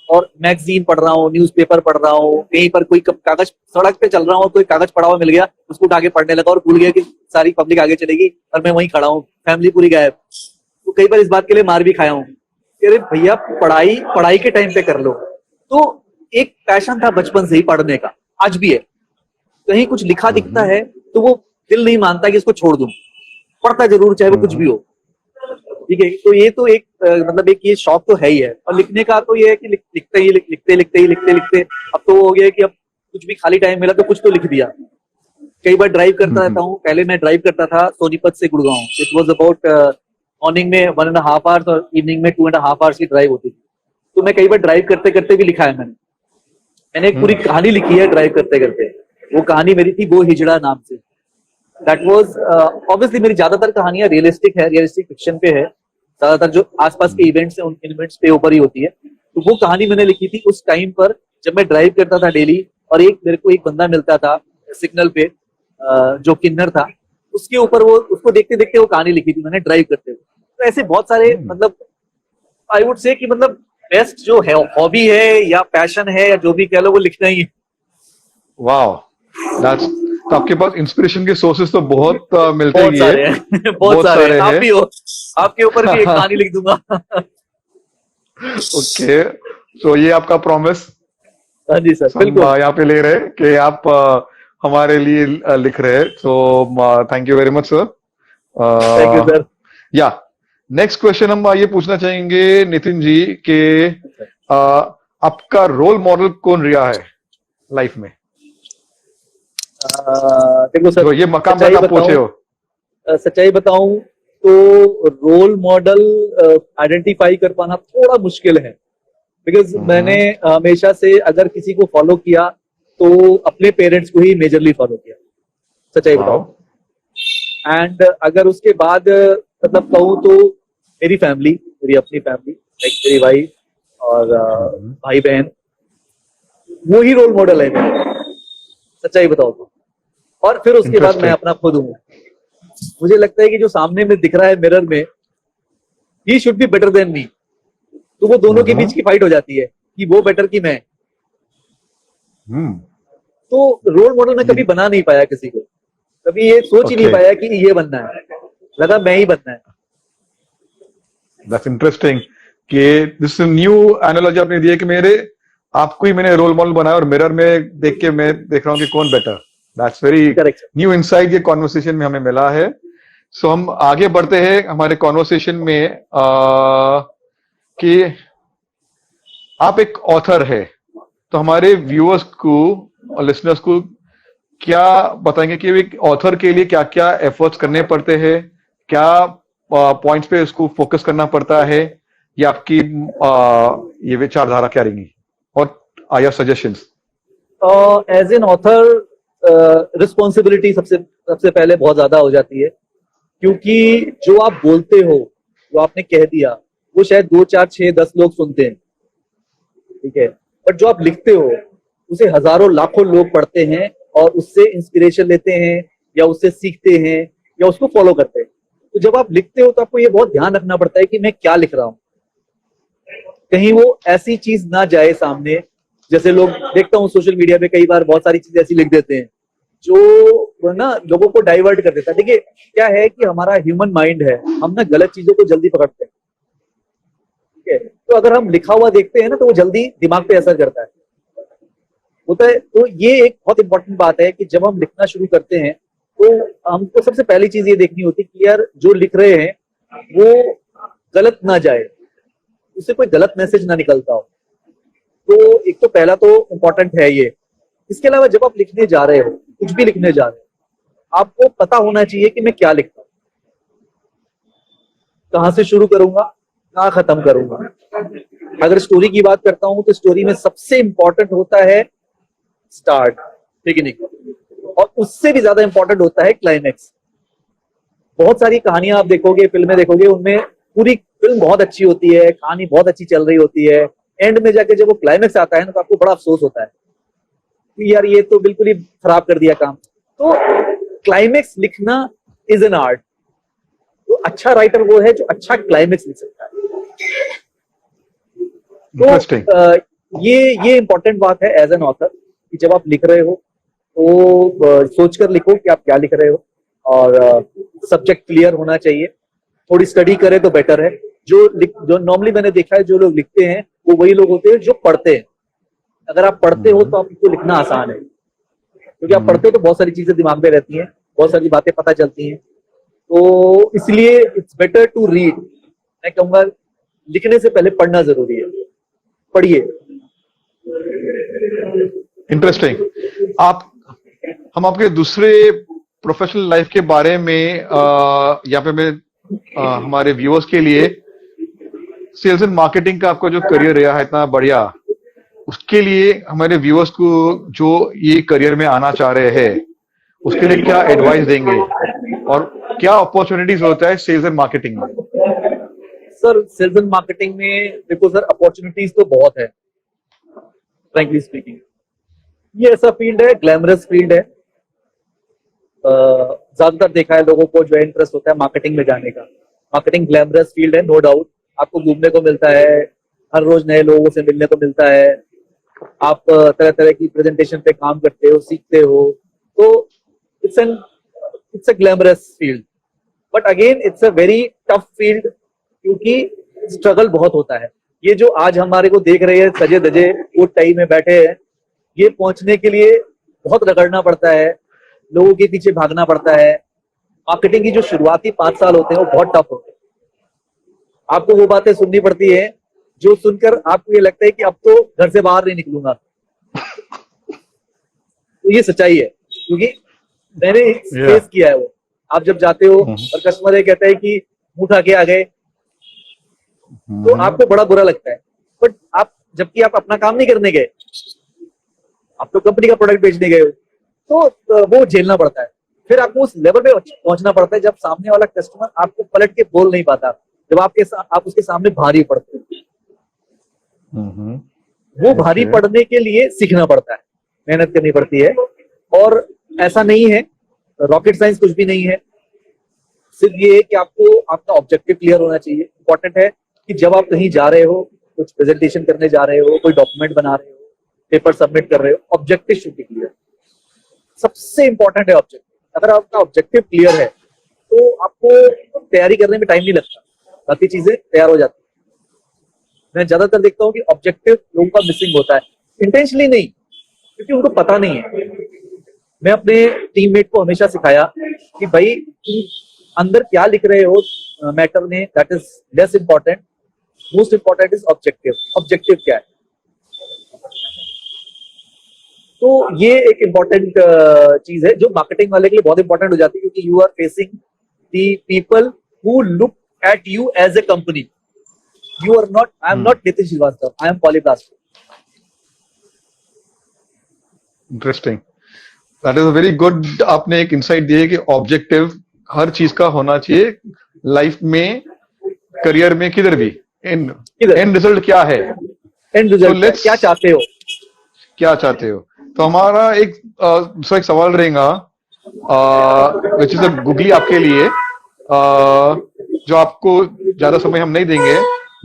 और मैगजीन पढ़ रहा हूँ, न्यूज़पेपर पढ़ रहा हूँ, कहीं पर कोई कागज, सड़क पे चल रहा हूँ तो एक कागज पड़ा हुआ मिल गया, उसको उठा के पढ़ने लगा और भूल गया कि सारी पब्लिक आगे चलेगी और मैं वहीं खड़ा हूँ, फैमिली पूरी गायब। तो कई बार इस बात के लिए मार भी खाया हूँ, अरे भैया पढ़ाई के टाइम पे कर लो। तो एक पैशन था बचपन से ही पढ़ने का, आज भी है। कहीं कुछ लिखा दिखता है तो वो दिल नहीं मानता कि इसको छोड़ दूं, पढ़ता जरूर चाहे वो कुछ भी हो। ठीक है, तो ये तो एक मतलब एक ये शौक तो है ही है। और लिखने का तो ये है कि लिखते अब तो हो गया है कि अब कुछ भी खाली टाइम मिला तो कुछ तो लिख दिया। कई बार ड्राइव करता रहता हूँ, पहले मैं ड्राइव करता था सोनीपत से Gurgaon, it was about morning में 1.5 hours और इवनिंग में 2.5 hours की ड्राइव होती थी। तो मैं कई बार ड्राइव करते करते भी लिखा है मैंने एक पूरी कहानी लिखी है ड्राइव करते करते। वो कहानी मेरी थी वो हिजड़ा नाम से। दैट वाज ऑब्वियसली मेरी ज्यादातर कहानियां रियलिस्टिक फिक्शन पे है, ज्यादातर जो आसपास के इवेंट्स हैं उन इवेंट्स पे ऊपर ही होती है। तो वो कहानी मैंने लिखी थी उस टाइम पर जब मैं ड्राइव करता था डेली, और मेरे को एक बंदा मिलता था सिग्नल पे जो किन्नर था, उसके ऊपर वो उसको देखते देखते वो कहानी लिखी थी मैंने ड्राइव करते हुए। तो ऐसे बहुत सारे मतलब आई वुड से कि मतलब बेस्ट जो है हॉबी है या पैशन है या जो भी कह लो वो लिखना ही है। वाओ, दैट्स तो आपके पास इंस्पिरेशन के सोर्सेस तो बहुत मिलते ही हैं। बहुत सारे हैं। आप भी हो, आपके ऊपर भी एक कहानी लिख दूंगा। ओके, तो ये आपका प्रॉमिस? हाँ जी सर, बिल्कुल यहाँ पे ले रहे हैं कि आप हमारे लिए लिख रहे हैं। तो thank you very much sir. Thank you sir. या नेक्स्ट क्वेश्चन हम ये पूछना चाहेंगे नितिन जी कि आपका रोल मॉडल कौन रहा है लाइफ में? देखो सर, जो ये मकाम सच्चाई तक आप पहुंचे बताऊं, हो? सच्चाई बताऊं तो रोल मॉडल आइडेंटिफाई कर पाना थोड़ा मुश्किल है, बिकॉज मैंने हमेशा से अगर किसी को फॉलो किया तो अपने पेरेंट्स को ही मेजरली फॉलो किया, सच्चाई वाओ, बताऊं। एंड अगर उसके बाद मतलब कहूँ तो मेरी फैमिली, मेरी अपनी फैमिली, लाइक मेरी वाइफ और भाई बहन, वो ही रोल मॉडल है मेरे, सच्चाई बताओ तो। और फिर उसके बाद मैं इंटरेस्टिंग। अपना खुद हूँ। मुझे लगता है कि जो सामने में दिख रहा है मिरर में, he should be better than me, तो वो दोनों के बीच की फाइट हो जाती है कि वो बेटर कि मैं। हम्म। तो रोल मॉडल मैं कभी बना नहीं पाया किसी को, कभी ये सोच ही नहीं ओके, पाया कि ये बनना है, लगा मैं ही बनना है। दैट्स इंटरेस्टिंग कि दिस न्यू एनालॉजी आपने दी है कि मेरे आपको ही मैंने रोल मॉडल बनाया और मिरर में देख के मैं देख रहा हूँ कि कौन better. That's very correct. New insight ये कॉन्वर्सेशन में हमें मिला है। सो हम आगे बढ़ते हैं हमारे कॉन्वर्सेशन में कि आप एक ऑथर है, तो हमारे व्यूअर्स को और लिसनर्स को क्या बताएंगे कि एक ऑथर के लिए क्या क्या एफर्ट्स करने पड़ते हैं, क्या पॉइंट्स पे उसको फोकस करना पड़ता है, या आपकी ये विचारधारा क्या रहेंगी और आया suggestions? As an author responsibility सबसे सबसे पहले बहुत ज्यादा हो जाती है, क्योंकि जो आप बोलते हो, जो आपने कह दिया, वो शायद 2 4 6 10 लोग सुनते हैं, ठीक है, बट जो आप लिखते हो उसे हजारों लाखों लोग पढ़ते हैं और उससे इंस्पिरेशन लेते हैं या उससे सीखते हैं या उसको फॉलो करते हैं। तो जब आप लिखते हो तो आपको ये बहुत ध्यान रखना पड़ता है कि मैं क्या लिख रहा हूँ, कहीं वो ऐसी चीज ना जाए सामने। जैसे लोग, देखता हूँ सोशल मीडिया पे कई बार बहुत सारी चीजें ऐसी लिख देते हैं जो ना लोगों को डाइवर्ट कर देता है। देखिए क्या है कि हमारा ह्यूमन माइंड है, हम ना गलत चीजों को जल्दी पकड़ते हैं, ठीक है, तो अगर हम लिखा हुआ देखते हैं ना तो वो जल्दी दिमाग पे असर करता है, होता है। तो ये एक बहुत इंपॉर्टेंट बात है कि जब हम लिखना शुरू करते हैं तो हमको सबसे पहली चीज ये देखनी होती है कि यार जो लिख रहे हैं वो गलत ना जाए, उससे कोई गलत मैसेज ना निकलता हो। तो एक तो पहला तो इम्पोर्टेंट है ये। इसके अलावा जब आप लिखने जा रहे हो, कुछ भी लिखने जा रहे हो, आपको पता होना चाहिए कि मैं क्या लिखता हूँ, कहाँ से शुरू करूंगा, कहाँ खत्म करूंगा। अगर स्टोरी की बात करता हूं तो स्टोरी में सबसे इंपॉर्टेंट होता है स्टार्ट, बिगिनिंग, और उससे भी ज्यादा इंपॉर्टेंट होता है क्लाइमेक्स। बहुत सारी कहानियां आप देखोगे, फिल्में देखोगे, उनमें पूरी फिल्म बहुत अच्छी होती है, कहानी बहुत अच्छी चल रही होती है, एंड में जाके जब वो क्लाइमेक्स आता है ना तो आपको बड़ा अफसोस होता है कि यार ये तो बिल्कुल ही खराब कर दिया काम। तो क्लाइमेक्स लिखना इज एन आर्ट। तो अच्छा राइटर वो है जो अच्छा क्लाइमेक्स लिख सकता है। इंटरेस्टिंग। तो ये इंपॉर्टेंट बात है एज एन ऑथर कि जब आप लिख रहे हो तो सोचकर लिखो कि आप क्या लिख रहे हो, और सब्जेक्ट क्लियर होना चाहिए। थोड़ी स्टडी करें तो बेटर है। जो नॉर्मली मैंने देखा है जो लोग लिखते हैं वो वही लोग होते हैं जो पढ़ते हैं। अगर आप पढ़ते हो तो आपको लिखना आसान है, क्योंकि आप पढ़ते हो तो बहुत सारी चीजें दिमाग में रहती हैं, बहुत सारी बातें पता चलती हैं। तो इसलिए इट्स बेटर टू रीड। मैं कहूंगा लिखने से पहले पढ़ना जरूरी है, पढ़िए। इंटरेस्टिंग। आप हम आपके दूसरे प्रोफेशनल लाइफ के बारे में यहाँ पे मैं हमारे व्यूअर्स के लिए सेल्स एंड मार्केटिंग का आपका जो करियर रहा है इतना बढ़िया, उसके लिए हमारे व्यूअर्स को जो ये करियर में आना चाह रहे हैं उसके लिए क्या एडवाइस देंगे और क्या अपॉर्चुनिटीज होता है सेल्स एंड मार्केटिंग में? सर सेल्स एंड मार्केटिंग में देखो सर, अपॉर्चुनिटीज तो बहुत है, फ्रैंकली स्पीकिंग। ये ऐसा फील्ड है, ग्लैमरस फील्ड है। ज्यादातर देखा है लोगों को जो है इंटरेस्ट होता है मार्केटिंग में जाने का। मार्केटिंग ग्लैमरस फील्ड है, नो डाउट। आपको घूमने को मिलता है, हर रोज नए लोगों से मिलने को मिलता है, आप तरह तरह की प्रेजेंटेशन पे काम करते हो, सीखते हो। तो it's a glamorous field, but again it's a very tough field, क्योंकि स्ट्रगल बहुत होता है। ये जो आज हमारे को देख रहे हैं सजे धजे कोट टाई में बैठे हैं, ये पहुंचने के लिए बहुत रगड़ना पड़ता है, लोगों के पीछे भागना पड़ता है। मार्केटिंग की जो शुरुआती 5 साल होते हैं वो बहुत टफ होते हैं। आपको वो बातें सुननी पड़ती है जो सुनकर आपको ये लगता है कि अब तो घर से बाहर नहीं निकलूंगा। तो ये सच्चाई है। क्योंकि मैंने फेस किया है वो। आप जब जाते हो और कस्टमर ये कहता है कि मुंह उठा के आ गए, तो आपको बड़ा बुरा लगता है। बट आप जबकि आप अपना काम नहीं करने गए, आप तो कंपनी का प्रोडक्ट बेचने गए हो, तो वो झेलना पड़ता है। फिर आपको उस लेवल पे पहुंचना पड़ता है जब सामने वाला कस्टमर आपको पलट के बोल नहीं पाता, जब आप उसके सामने भारी पड़ते हो। वो भारी पड़ने के लिए सीखना पड़ता है, मेहनत करनी पड़ती है। और ऐसा नहीं है, रॉकेट साइंस कुछ भी नहीं है। सिर्फ ये है कि आपको आपका ऑब्जेक्टिव क्लियर होना चाहिए। इंपॉर्टेंट है कि जब आप कहीं जा रहे हो, कुछ प्रेजेंटेशन करने जा रहे हो, कोई डॉक्यूमेंट बना रहे हो, पेपर सबमिट कर रहे हो, ऑब्जेक्टिव शुड बी क्लियर। सबसे इंपॉर्टेंट है ऑब्जेक्टिव। अगर आपका ऑब्जेक्टिव क्लियर है तो आपको तैयारी करने में टाइम नहीं लगता, बाकी चीजें तैयार हो जाती है। मैं ज्यादातर देखता हूँ कि ऑब्जेक्टिव लोगों का मिसिंग होता है, इंटेंशनली नहीं, क्योंकि उनको पता नहीं है। मैं अपने टीममेट को हमेशा सिखाया कि भाई तुम अंदर क्या लिख रहे हो मैटर में, that is less important, most important is objective. Objective क्या है? तो ये एक इम्पॉर्टेंट चीज है जो मार्केटिंग वाले के लिए बहुत इंपॉर्टेंट हो जाती है, क्योंकि you are facing the people who look at you as a company. You are not, I am not Nitin Shrivastava, I am polyplastic. Interesting, that is a very good. आपने एक इंसाइट दी है कि ऑब्जेक्टिव हर चीज का होना चाहिए लाइफ में, करियर में, किधर भी। एंड रिजल्ट क्या है? एंड रिजल्ट क्या चाहते हो? क्या चाहते हो? तो हमारा एक एक सवाल रहेगा, विच इज अ गूगली आपके लिए, जो आपको ज्यादा समय हम नहीं देंगे।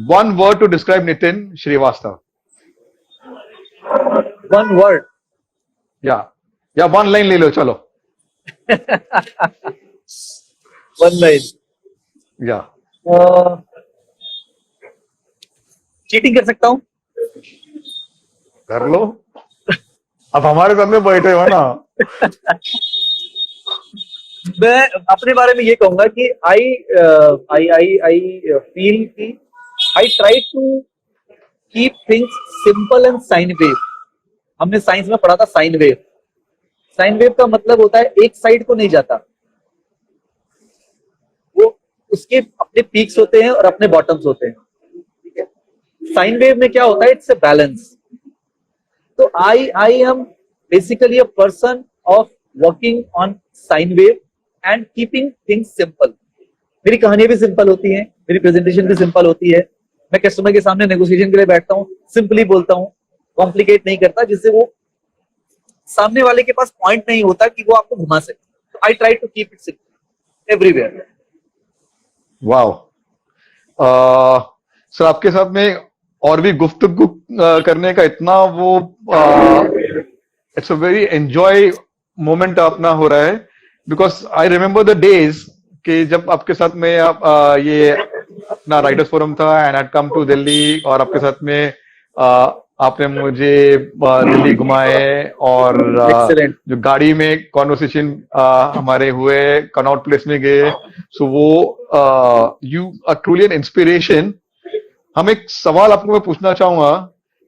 One word to describe Nitin Srivastava. One word या वन लाइन ले लो, चलो। One line. या चीटिंग कर सकता हूं? कर लो, अब हमारे सामने बैठे हो ना। मैं अपने बारे में ये कहूंगा कि आई फील कि I try to keep things simple and sine wave. हमने साइंस में पढ़ा था साइन वेव। साइन वेव का मतलब होता है एक साइड को नहीं जाता, वो उसके अपने पीक्स होते हैं और अपने बॉटम्स होते हैं, ठीक है। साइन वेव में क्या होता है? It's a balance. तो I am basically a person of working on sine wave and keeping things simple. मेरी कहानियां भी सिंपल होती हैं, मेरी प्रेजेंटेशन भी सिंपल होती है। मैं कस्टमर के सामने नेगोशिएशन के लिए बैठता हूँ, सिंपली बोलता हूँ, कॉम्प्लिकेट नहीं करता, जिससे वो सामने वाले के पास पॉइंट नहीं होता कि वो आपको घुमा सके। I try to keep it simple everywhere. Wow. Sir आपके साथ में और भी गुफ्तगू करने का इतना वो it's a very enjoy moment अपना हो रहा है, because I remember the days कि जब आपके साथ में ये अपना राइटर्स फोरम था and I come to Delhi, और आपके साथ में आपने मुझे दिल्ली घुमाए, और जो गाड़ी में कॉन्वर्सेशन हमारे हुए, कनॉट प्लेस में गए। सो वो you are truly an inspiration. हम एक सवाल आपको मैं पूछना चाहूंगा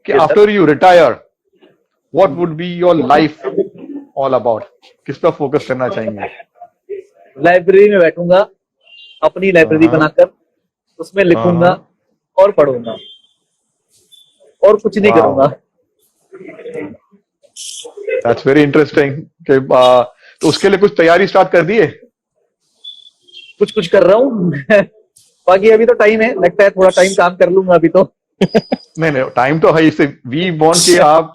कि after you retire what would be your life all about? किस पर फोकस करना चाहेंगे? लाइब्रेरी में बैठूंगा, अपनी लाइब्रेरी बनाकर उसमें लिखूंगा और पढ़ूंगा, और कुछ नहीं करूंगा। That's very interesting. तो उसके लिए कुछ तैयारी स्टार्ट कर दी है? कुछ कुछ कर रहा हूँ। बाकी अभी तो टाइम है, लगता है थोड़ा टाइम काम कर लूंगा अभी तो। नहीं, टाइम तो है। इससे वी वांट कि आप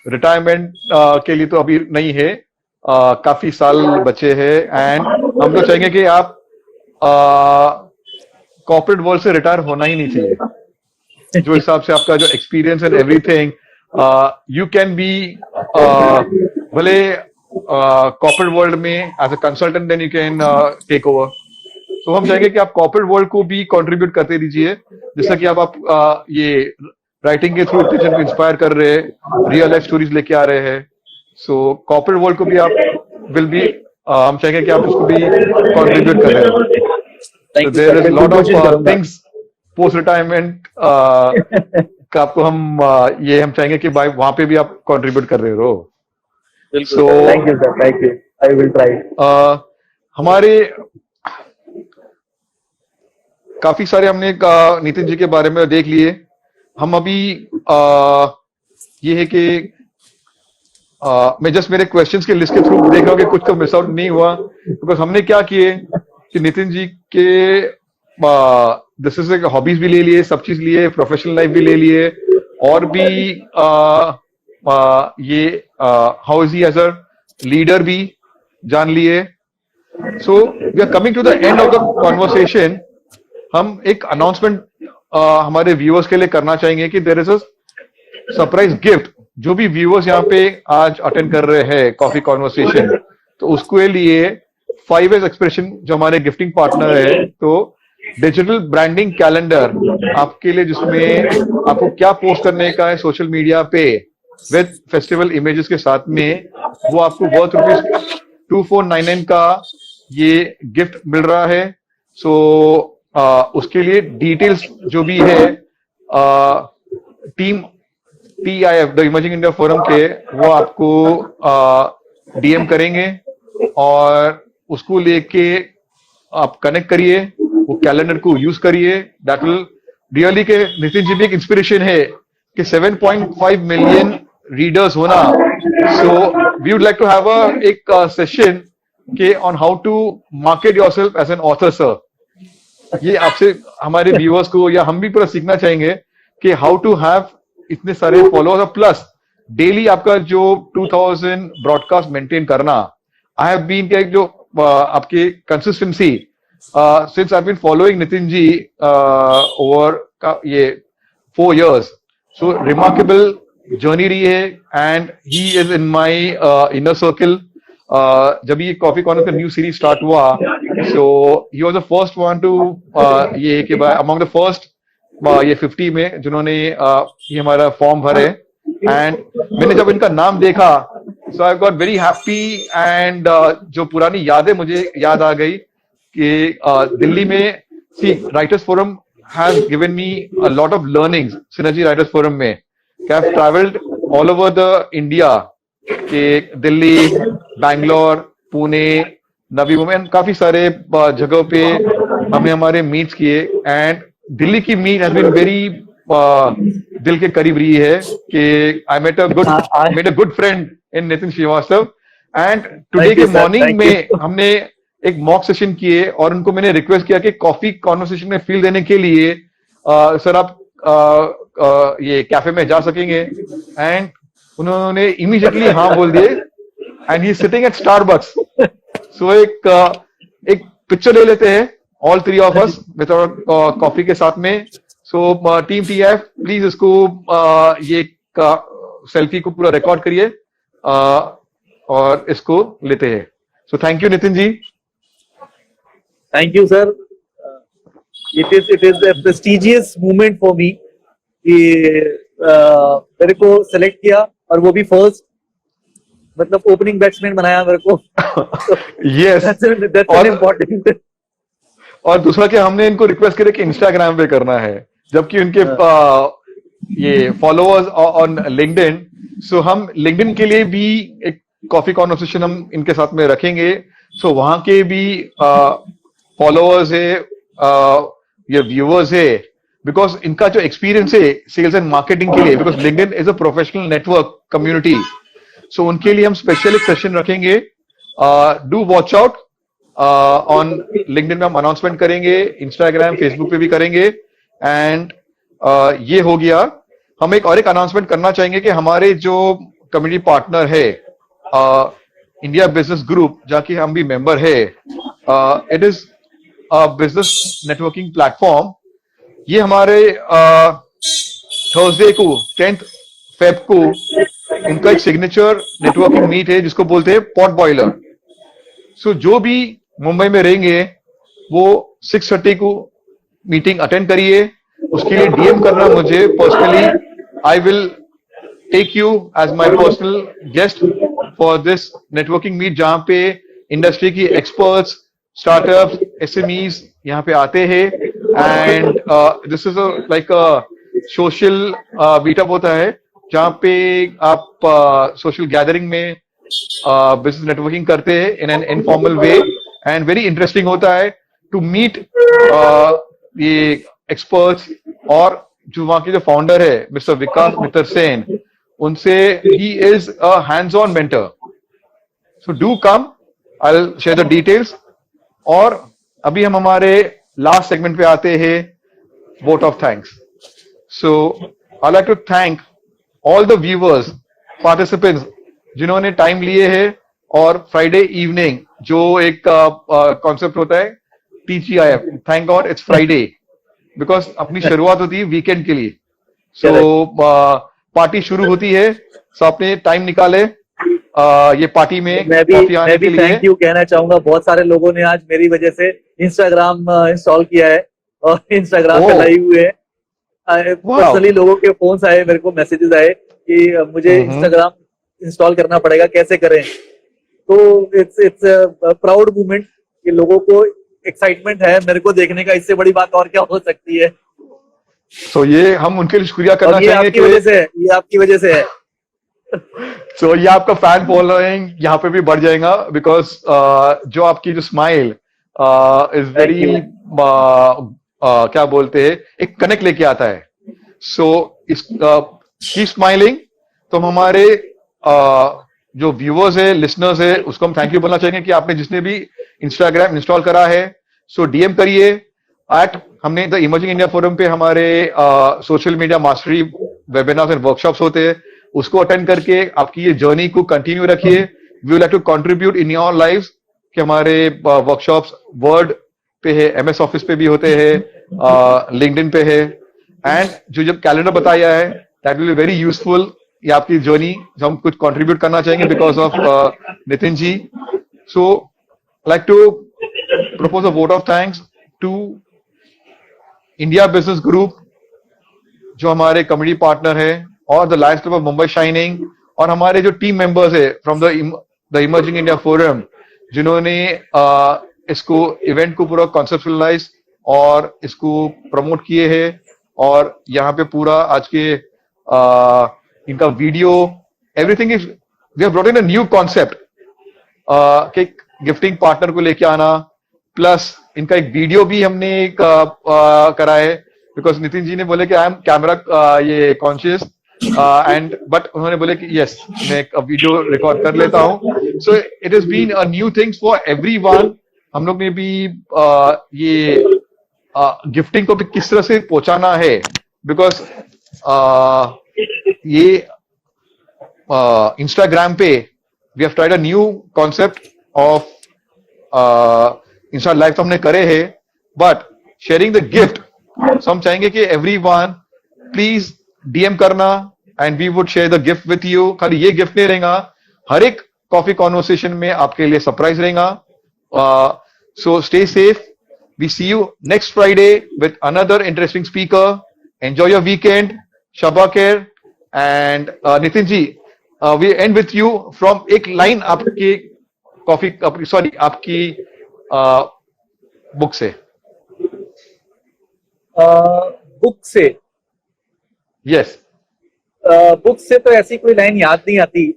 रिटायरमेंट के लिए तो अभी नहीं है, काफी साल बचे हैं, एंड हम तो चाहेंगे कि आप कॉर्पोरेट वर्ल्ड से रिटायर होना ही नहीं चाहिए। जो हिसाब से आपका जो experience and everything, you can be भले कॉर्पोरेट वर्ल्ड में as a consultant, then you can take over. तो हम चाहेंगे कि आप कॉर्पोरेट वर्ल्ड को भी कंट्रीब्यूट करते दीजिए, जैसा कि आप ये राइटिंग के थ्रू इतने जन को इंस्पायर कर रहे हैं, रियल लाइफ स्टोरीज लेके आ रहे हैं। सो कॉर्पोरेट वर्ल्ड को भी आप विल बी, हम चाहेंगे कि आप उसको भी कंट्रीब्यूट कर रहे हैं। There is lot of things post retirement का आपको हम ये हम चाहेंगे कि भाई वहां पे भी आप कंट्रीब्यूट कर रहे हो। बिल्कुल So, sir, thank you sir, thank you, I will try. हमारे काफी सारे हमने नितिन जी के बारे में देख लिए। हम अभी ये है कि मैं जस्ट मेरे क्वेश्चंस के लिस्ट के थ्रू देख रहा हूँ कि कुछ तो मिस आउट नहीं हुआ, बिकॉज हमने क्या किए कि नितिन जी के दिस इज एक हॉबीज भी ले लिए, सब चीज लिए, प्रोफेशनल लाइफ भी ले लिए, और भी ये how is he as a leader भी जान लिए। So we are coming to the end of the conversation. हम एक अनाउंसमेंट हमारे व्यूअर्स के लिए करना चाहेंगे कि there is a surprise gift. जो भी व्यूअर्स यहाँ पे आज अटेंड कर रहे हैं कॉफी कॉन्वर्सेशन, तो उसके लिए 5S एक्सप्रेशन जो हमारे गिफ्टिंग पार्टनर है, तो डिजिटल ब्रांडिंग कैलेंडर आपके लिए, जिसमें आपको क्या पोस्ट करने का है सोशल मीडिया पे विद फेस्टिवल इमेजेस के साथ में, वो आपको वर्थ ₹2499 का ये गिफ्ट मिल रहा है। सो उसके लिए डिटेल्स जो भी है team TIF the emerging India forum के, वो आपको DM करेंगे और उसको लेके आप कनेक्ट करिए, वो कैलेंडर को यूज करिए। दैट विल रियली के नितिन जी भी एक इंस्पिरेशन है कि 7.5 मिलियन रीडर्स होना। So we would like to have एक सेशन के on how to market yourself as an author sir. ये आपसे हमारे व्यूअर्स को या हम भी पूरा सीखना चाहेंगे कि हाउ टू हैव इतने सारे फॉलोअर्स, प्लस डेली आपका जो 2000 ब्रॉडकास्ट मेंटेन करना। आई हैव बीन जो आपकी consistency since I been following Nitin ji over ये 4 years, सो रिमार्केबल जर्नी रही है, and he is in my inner circle. जब ये कॉफी कॉर्नर का न्यू सीरीज स्टार्ट हुआ, so he was the first one to ये कि अमंग द फर्स्ट ये 50 में जिन्होंने ये हमारा फॉर्म भरे। एंड मैंने जब इनका नाम देखा, so I got very happy, and जो पुरानी यादें मुझे याद आ गई कि दिल्ली में सी writers forum has given me a lot of learnings. Synergy writers forum में I have travelled all over the India, कि दिल्ली, बैंगलोर, पुणे, नवी मुंबई, काफी सारे जगहों पे हमने हमारे मीट्स किए। एंड दिल्ली की मीट हैज बीन वेरी दिल के करीब रही है कि I met a good friend in Nitin Srivastava. And today के मॉर्निंग में हमने एक मॉक सेशन किए और उनको मैंने रिक्वेस्ट किया कि कॉफी कॉन्वर्सेशन में फील देने के लिए सर आप ये कैफे में जा सकेंगे। एंड उन्होंने इमीडिएटली हाँ बोल दिए, and he sitting at Starbucks. So एक पिक्चर ले लेते हैं all 3 of us with coffee के साथ में। सो टीम TIF प्लीज इसको ये सेल्फी को पूरा रिकॉर्ड करिए और इसको लेते हैं। So thank you Nitin ji. Thank you sir. It is a prestigious moment for me कि मेरे को सेलेक्ट किया, और वो भी फर्स्ट, मतलब ओपनिंग बैट्समैन बनाया मेरे को। Yes, that's important। और दूसरा कि हमने इनको रिक्वेस्ट किया कि इंस्टाग्राम पे करना है, जबकि उनके ये फॉलोअर्स ऑन लिंक्डइन। सो हम लिंक्डइन के लिए भी एक कॉफी कॉन्वर्सेशन हम इनके साथ में रखेंगे। सो वहां के भी फॉलोअर्स है, ये व्यूअर्स है, बिकॉज इनका जो एक्सपीरियंस है सेल्स एंड मार्केटिंग के लिए, because LinkedIn is a professional network community. So उनके लिए हम स्पेशल एक सेशन रखेंगे। Do watch out on LinkedIn में हम अनाउंसमेंट करेंगे, इंस्टाग्राम, फेसबुक पे भी करेंगे। एंड ये हो गया। हम एक और एक अनाउंसमेंट करना चाहेंगे कि हमारे जो कम्युनिटी पार्टनर है इंडिया बिजनेस ग्रुप, जाके हम भी मेंबर है, it is business networking platform. ये हमारे थर्सडे को 10th Feb को उनका एक सिग्नेचर नेटवर्किंग मीट है जिसको बोलते हैं पॉट बॉयलर। सो जो भी मुंबई में रहेंगे वो 6:30 को मीटिंग अटेंड करिए। उसके लिए DM करना मुझे personally. I will take you as my personal guest for this networking meet, जहां पे इंडस्ट्री की एक्सपर्ट्स, स्टार्टअप्स, SMEs यहाँ पे आते हैं। And this is like a social meetup होता है, जहाँ पे आप सोशल गैदरिंग में बिजनेस नेटवर्किंग करते हैं in an informal way and very interesting होता है टू मीट ये एक्सपर्ट्स और जो वहां के जो फाउंडर है मिस्टर विकास मित्र सेन उनसे ही is a hands on mentor so do come I will share the details और अभी हम हमारे लास्ट सेगमेंट पे आते हैं vote of thanks. So I'd like to thank all the viewers, participants जिन्होंने टाइम लिए हैं और फ्राइडे इवनिंग जो एक कॉन्सेप्ट होता है TGIF, thank God it's Friday because अपनी शुरुआत होती है वीकेंड के लिए सो पार्टी शुरू होती है सो आपने टाइम निकाले ये पार्टी में काफी आने के लिए थैंक यू कहना चाहूंगा बहुत सारे लोगों ने आज मेरी वजह से इंस्टाग्राम इंस्टॉल किया है और इंस्टाग्राम पे लाइव हुए हैं पर्सनली लोगों के फोन्स आए मेरे को मैसेजेस आए कि मुझे इंस्टाग्राम इंस्टॉल करना पड़ेगा कैसे करें तो इट्स प्राउड मूवमेंट कि लोगों को एक्साइटमेंट है मेरे को देखने का इससे बड़ी बात और क्या हो सकती है सो ये हम उनके लिए शुक्रिया करना ये चाहेंगे आपकी वजह से है ये आपकी वजह से है सो ये आपका फैन फॉलोइंग यहाँ पे भी बढ़ जाएगा बिकॉज जो आपकी जो स्माइल इज वेरी क्या बोलते हैं एक कनेक्ट लेके आता है सो इस कीप स्माइलिंग तो हम हमारे जो व्यूअर्स है लिसनर्स है उसको हम थैंक यू बोलना चाहेंगे कि आपने जिसने भी इंस्टाग्राम इंस्टॉल करा है सो डीएम करिए एट हमने द इमर्जिंग इंडिया फोरम पे हमारे social media mastery webinars and workshops होते हैं उसको अटेंड करके आपकी ये जर्नी को कंटिन्यू रखिए we like to contribute in your life कि हमारे वर्कशॉप्स वर्ड पे है एमएस ऑफिस पे भी होते हैं लिंक्डइन पे है एंड जो जब कैलेंडर बताया है that will be very useful ये आपकी जर्नी जो हम कुछ कंट्रीब्यूट करना चाहेंगे because of Nitin ji so like to propose a vote of thanks to India business group जो हमारे कम्युनिटी पार्टनर है और the lions club of Mumbai shining और हमारे जो टीम मेंबर्स है from the emerging India forum जिन्होंने इसको इवेंट को पूरा कॉन्सेप्चुअलाइज और इसको प्रमोट किए हैं और यहाँ पे पूरा आज के इनका video everything is we have brought in a new concept कि गिफ्टिंग पार्टनर को लेके आना प्लस इनका एक वीडियो भी हमने करा है बिकॉज नितिन जी ने बोले कि आई एम कैमरा ये कॉन्शियस एंड बट उन्होंने बोले कि यस मैं एक वीडियो रिकॉर्ड कर लेता हूँ so it is been a new things for everyone हम लोग ने भी ये गिफ्टिंग को भी किस तरह से पहुंचाना है बिकॉज ये इंस्टाग्राम पे we have tried a new concept of insta live तो हमने करे हैं बट शेयरिंग द गिफ्ट हम चाहेंगे कि एवरीवन प्लीज डीएम करना and we would share the gift with you खाली ये गिफ्ट नहीं रहेगा हर एक कॉफी कॉन्वर्सेशन में आपके लिए सरप्राइज रहेगा so stay safe we see you next Friday with another interesting speaker enjoy your weekend Shabba Khair and Nitin ji we end with you from एक line आपकी कॉफी सॉरी आपकी book से book से yes book से तो ऐसी कोई line याद नहीं आती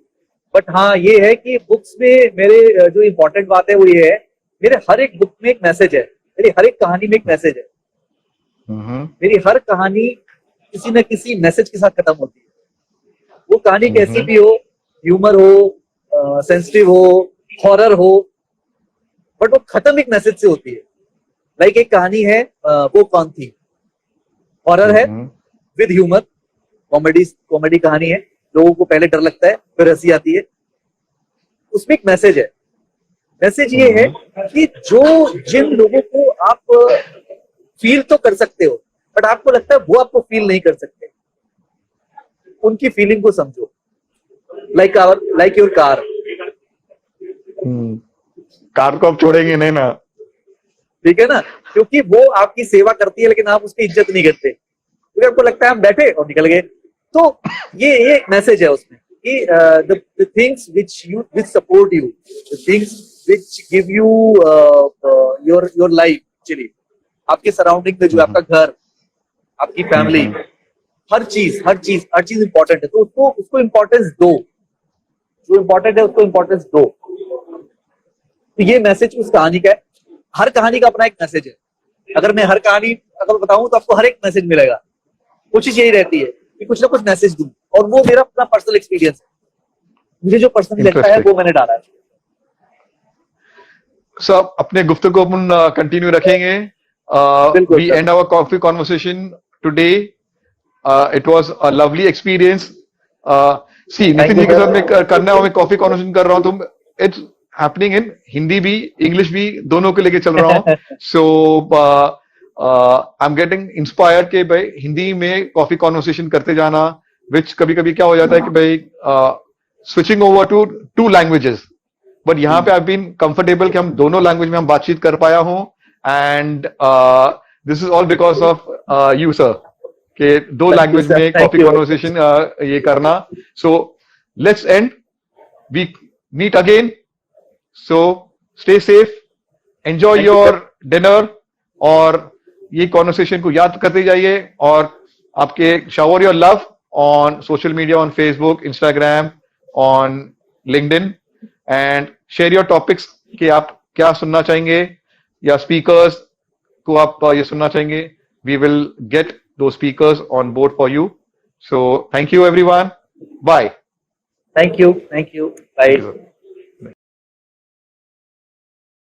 बट हाँ ये है कि बुक्स में मेरे जो इम्पोर्टेंट बात है वो ये है मेरे हर एक बुक में एक मैसेज है मेरी हर एक कहानी में एक मैसेज है मेरी हर कहानी किसी न किसी मैसेज के साथ खत्म होती है वो कहानी कैसी भी हो ह्यूमर हो सेंसिटिव हो हॉरर हो बट वो खत्म एक मैसेज से होती है लाइक एक कहानी है वो कौन थी हॉरर है विद ह्यूमर कॉमेडी कहानी है लोगों को पहले डर लगता है फिर हंसी आती है उसमें एक मैसेज है मैसेज ये है कि जो जिन लोगों को आप फील तो कर सकते हो बट आपको लगता है वो आपको फील नहीं कर सकते उनकी फीलिंग को समझो लाइक योर कार कार को आप छोड़ेंगे नहीं ना ठीक है ना क्योंकि वो आपकी सेवा करती है लेकिन आप उसकी इज्जत नहीं करते क्योंकि आपको लगता है हम बैठे और निकल गए तो ये एक मैसेज है उसमें कि the things which support you the things which give you your life actually आपके सराउंडिंग में जो आपका घर आपकी फैमिली हर चीज इंपॉर्टेंट है तो उसको इम्पोर्टेंस दो जो इम्पोर्टेंट है उसको इम्पोर्टेंस दो। तो ये मैसेज उस कहानी का है। हर कहानी का अपना एक मैसेज है। अगर मैं हर कहानी अगर बताऊं तो आपको हर एक मैसेज मिलेगा। कोशिश यही रहती है कि कुछ ना कुछ मैसेज दूं, और वो मेरा अपना पर्सनल एक्सपीरियंस है। मुझे जो पर्सनली लगता है वो मैंने डाला है। सो अपने गुफ्तगू को अपन कंटिन्यू रखेंगे। बिल्कुल, we sir. And our coffee conversation today. It was a lovely experience. सी नितिन जी के साथ मैं करना है, मैं कॉफी कॉन्वर्सेशन कर रहा हूँ, तो इट्स हैपनिंग इन हिंदी भी इंग्लिश भी, दोनों को लेके चल रहा हूँ। सो आई एम गेटिंग इंस्पायर्ड के भाई हिंदी में कॉफी कॉन्वर्सेशन करते जाना, विच कभी कभी क्या हो जाता है कि भाई switching over to 2 languages, but यहाँ पे आई बीन कंफर्टेबल कि हम दोनों लैंग्वेज में हम बातचीत कर पाया हूँ। And this is all because of you sir, के 2 लैंग्वेज में कॉफी कॉन्वर्सेशन ये करना। So let's end, we meet again. So stay safe, enjoy your dinner, और ये कॉन्वर्सेशन को याद करते जाइए, और आपके shower your love on social media, on Facebook, Instagram, on LinkedIn, and share your topics कि आप क्या सुनना चाहेंगे या स्पीकर्स को आप ये सुनना चाहेंगे। वी विल गेट दो speakers on board for you. So thank you everyone, bye. Thank you, bye.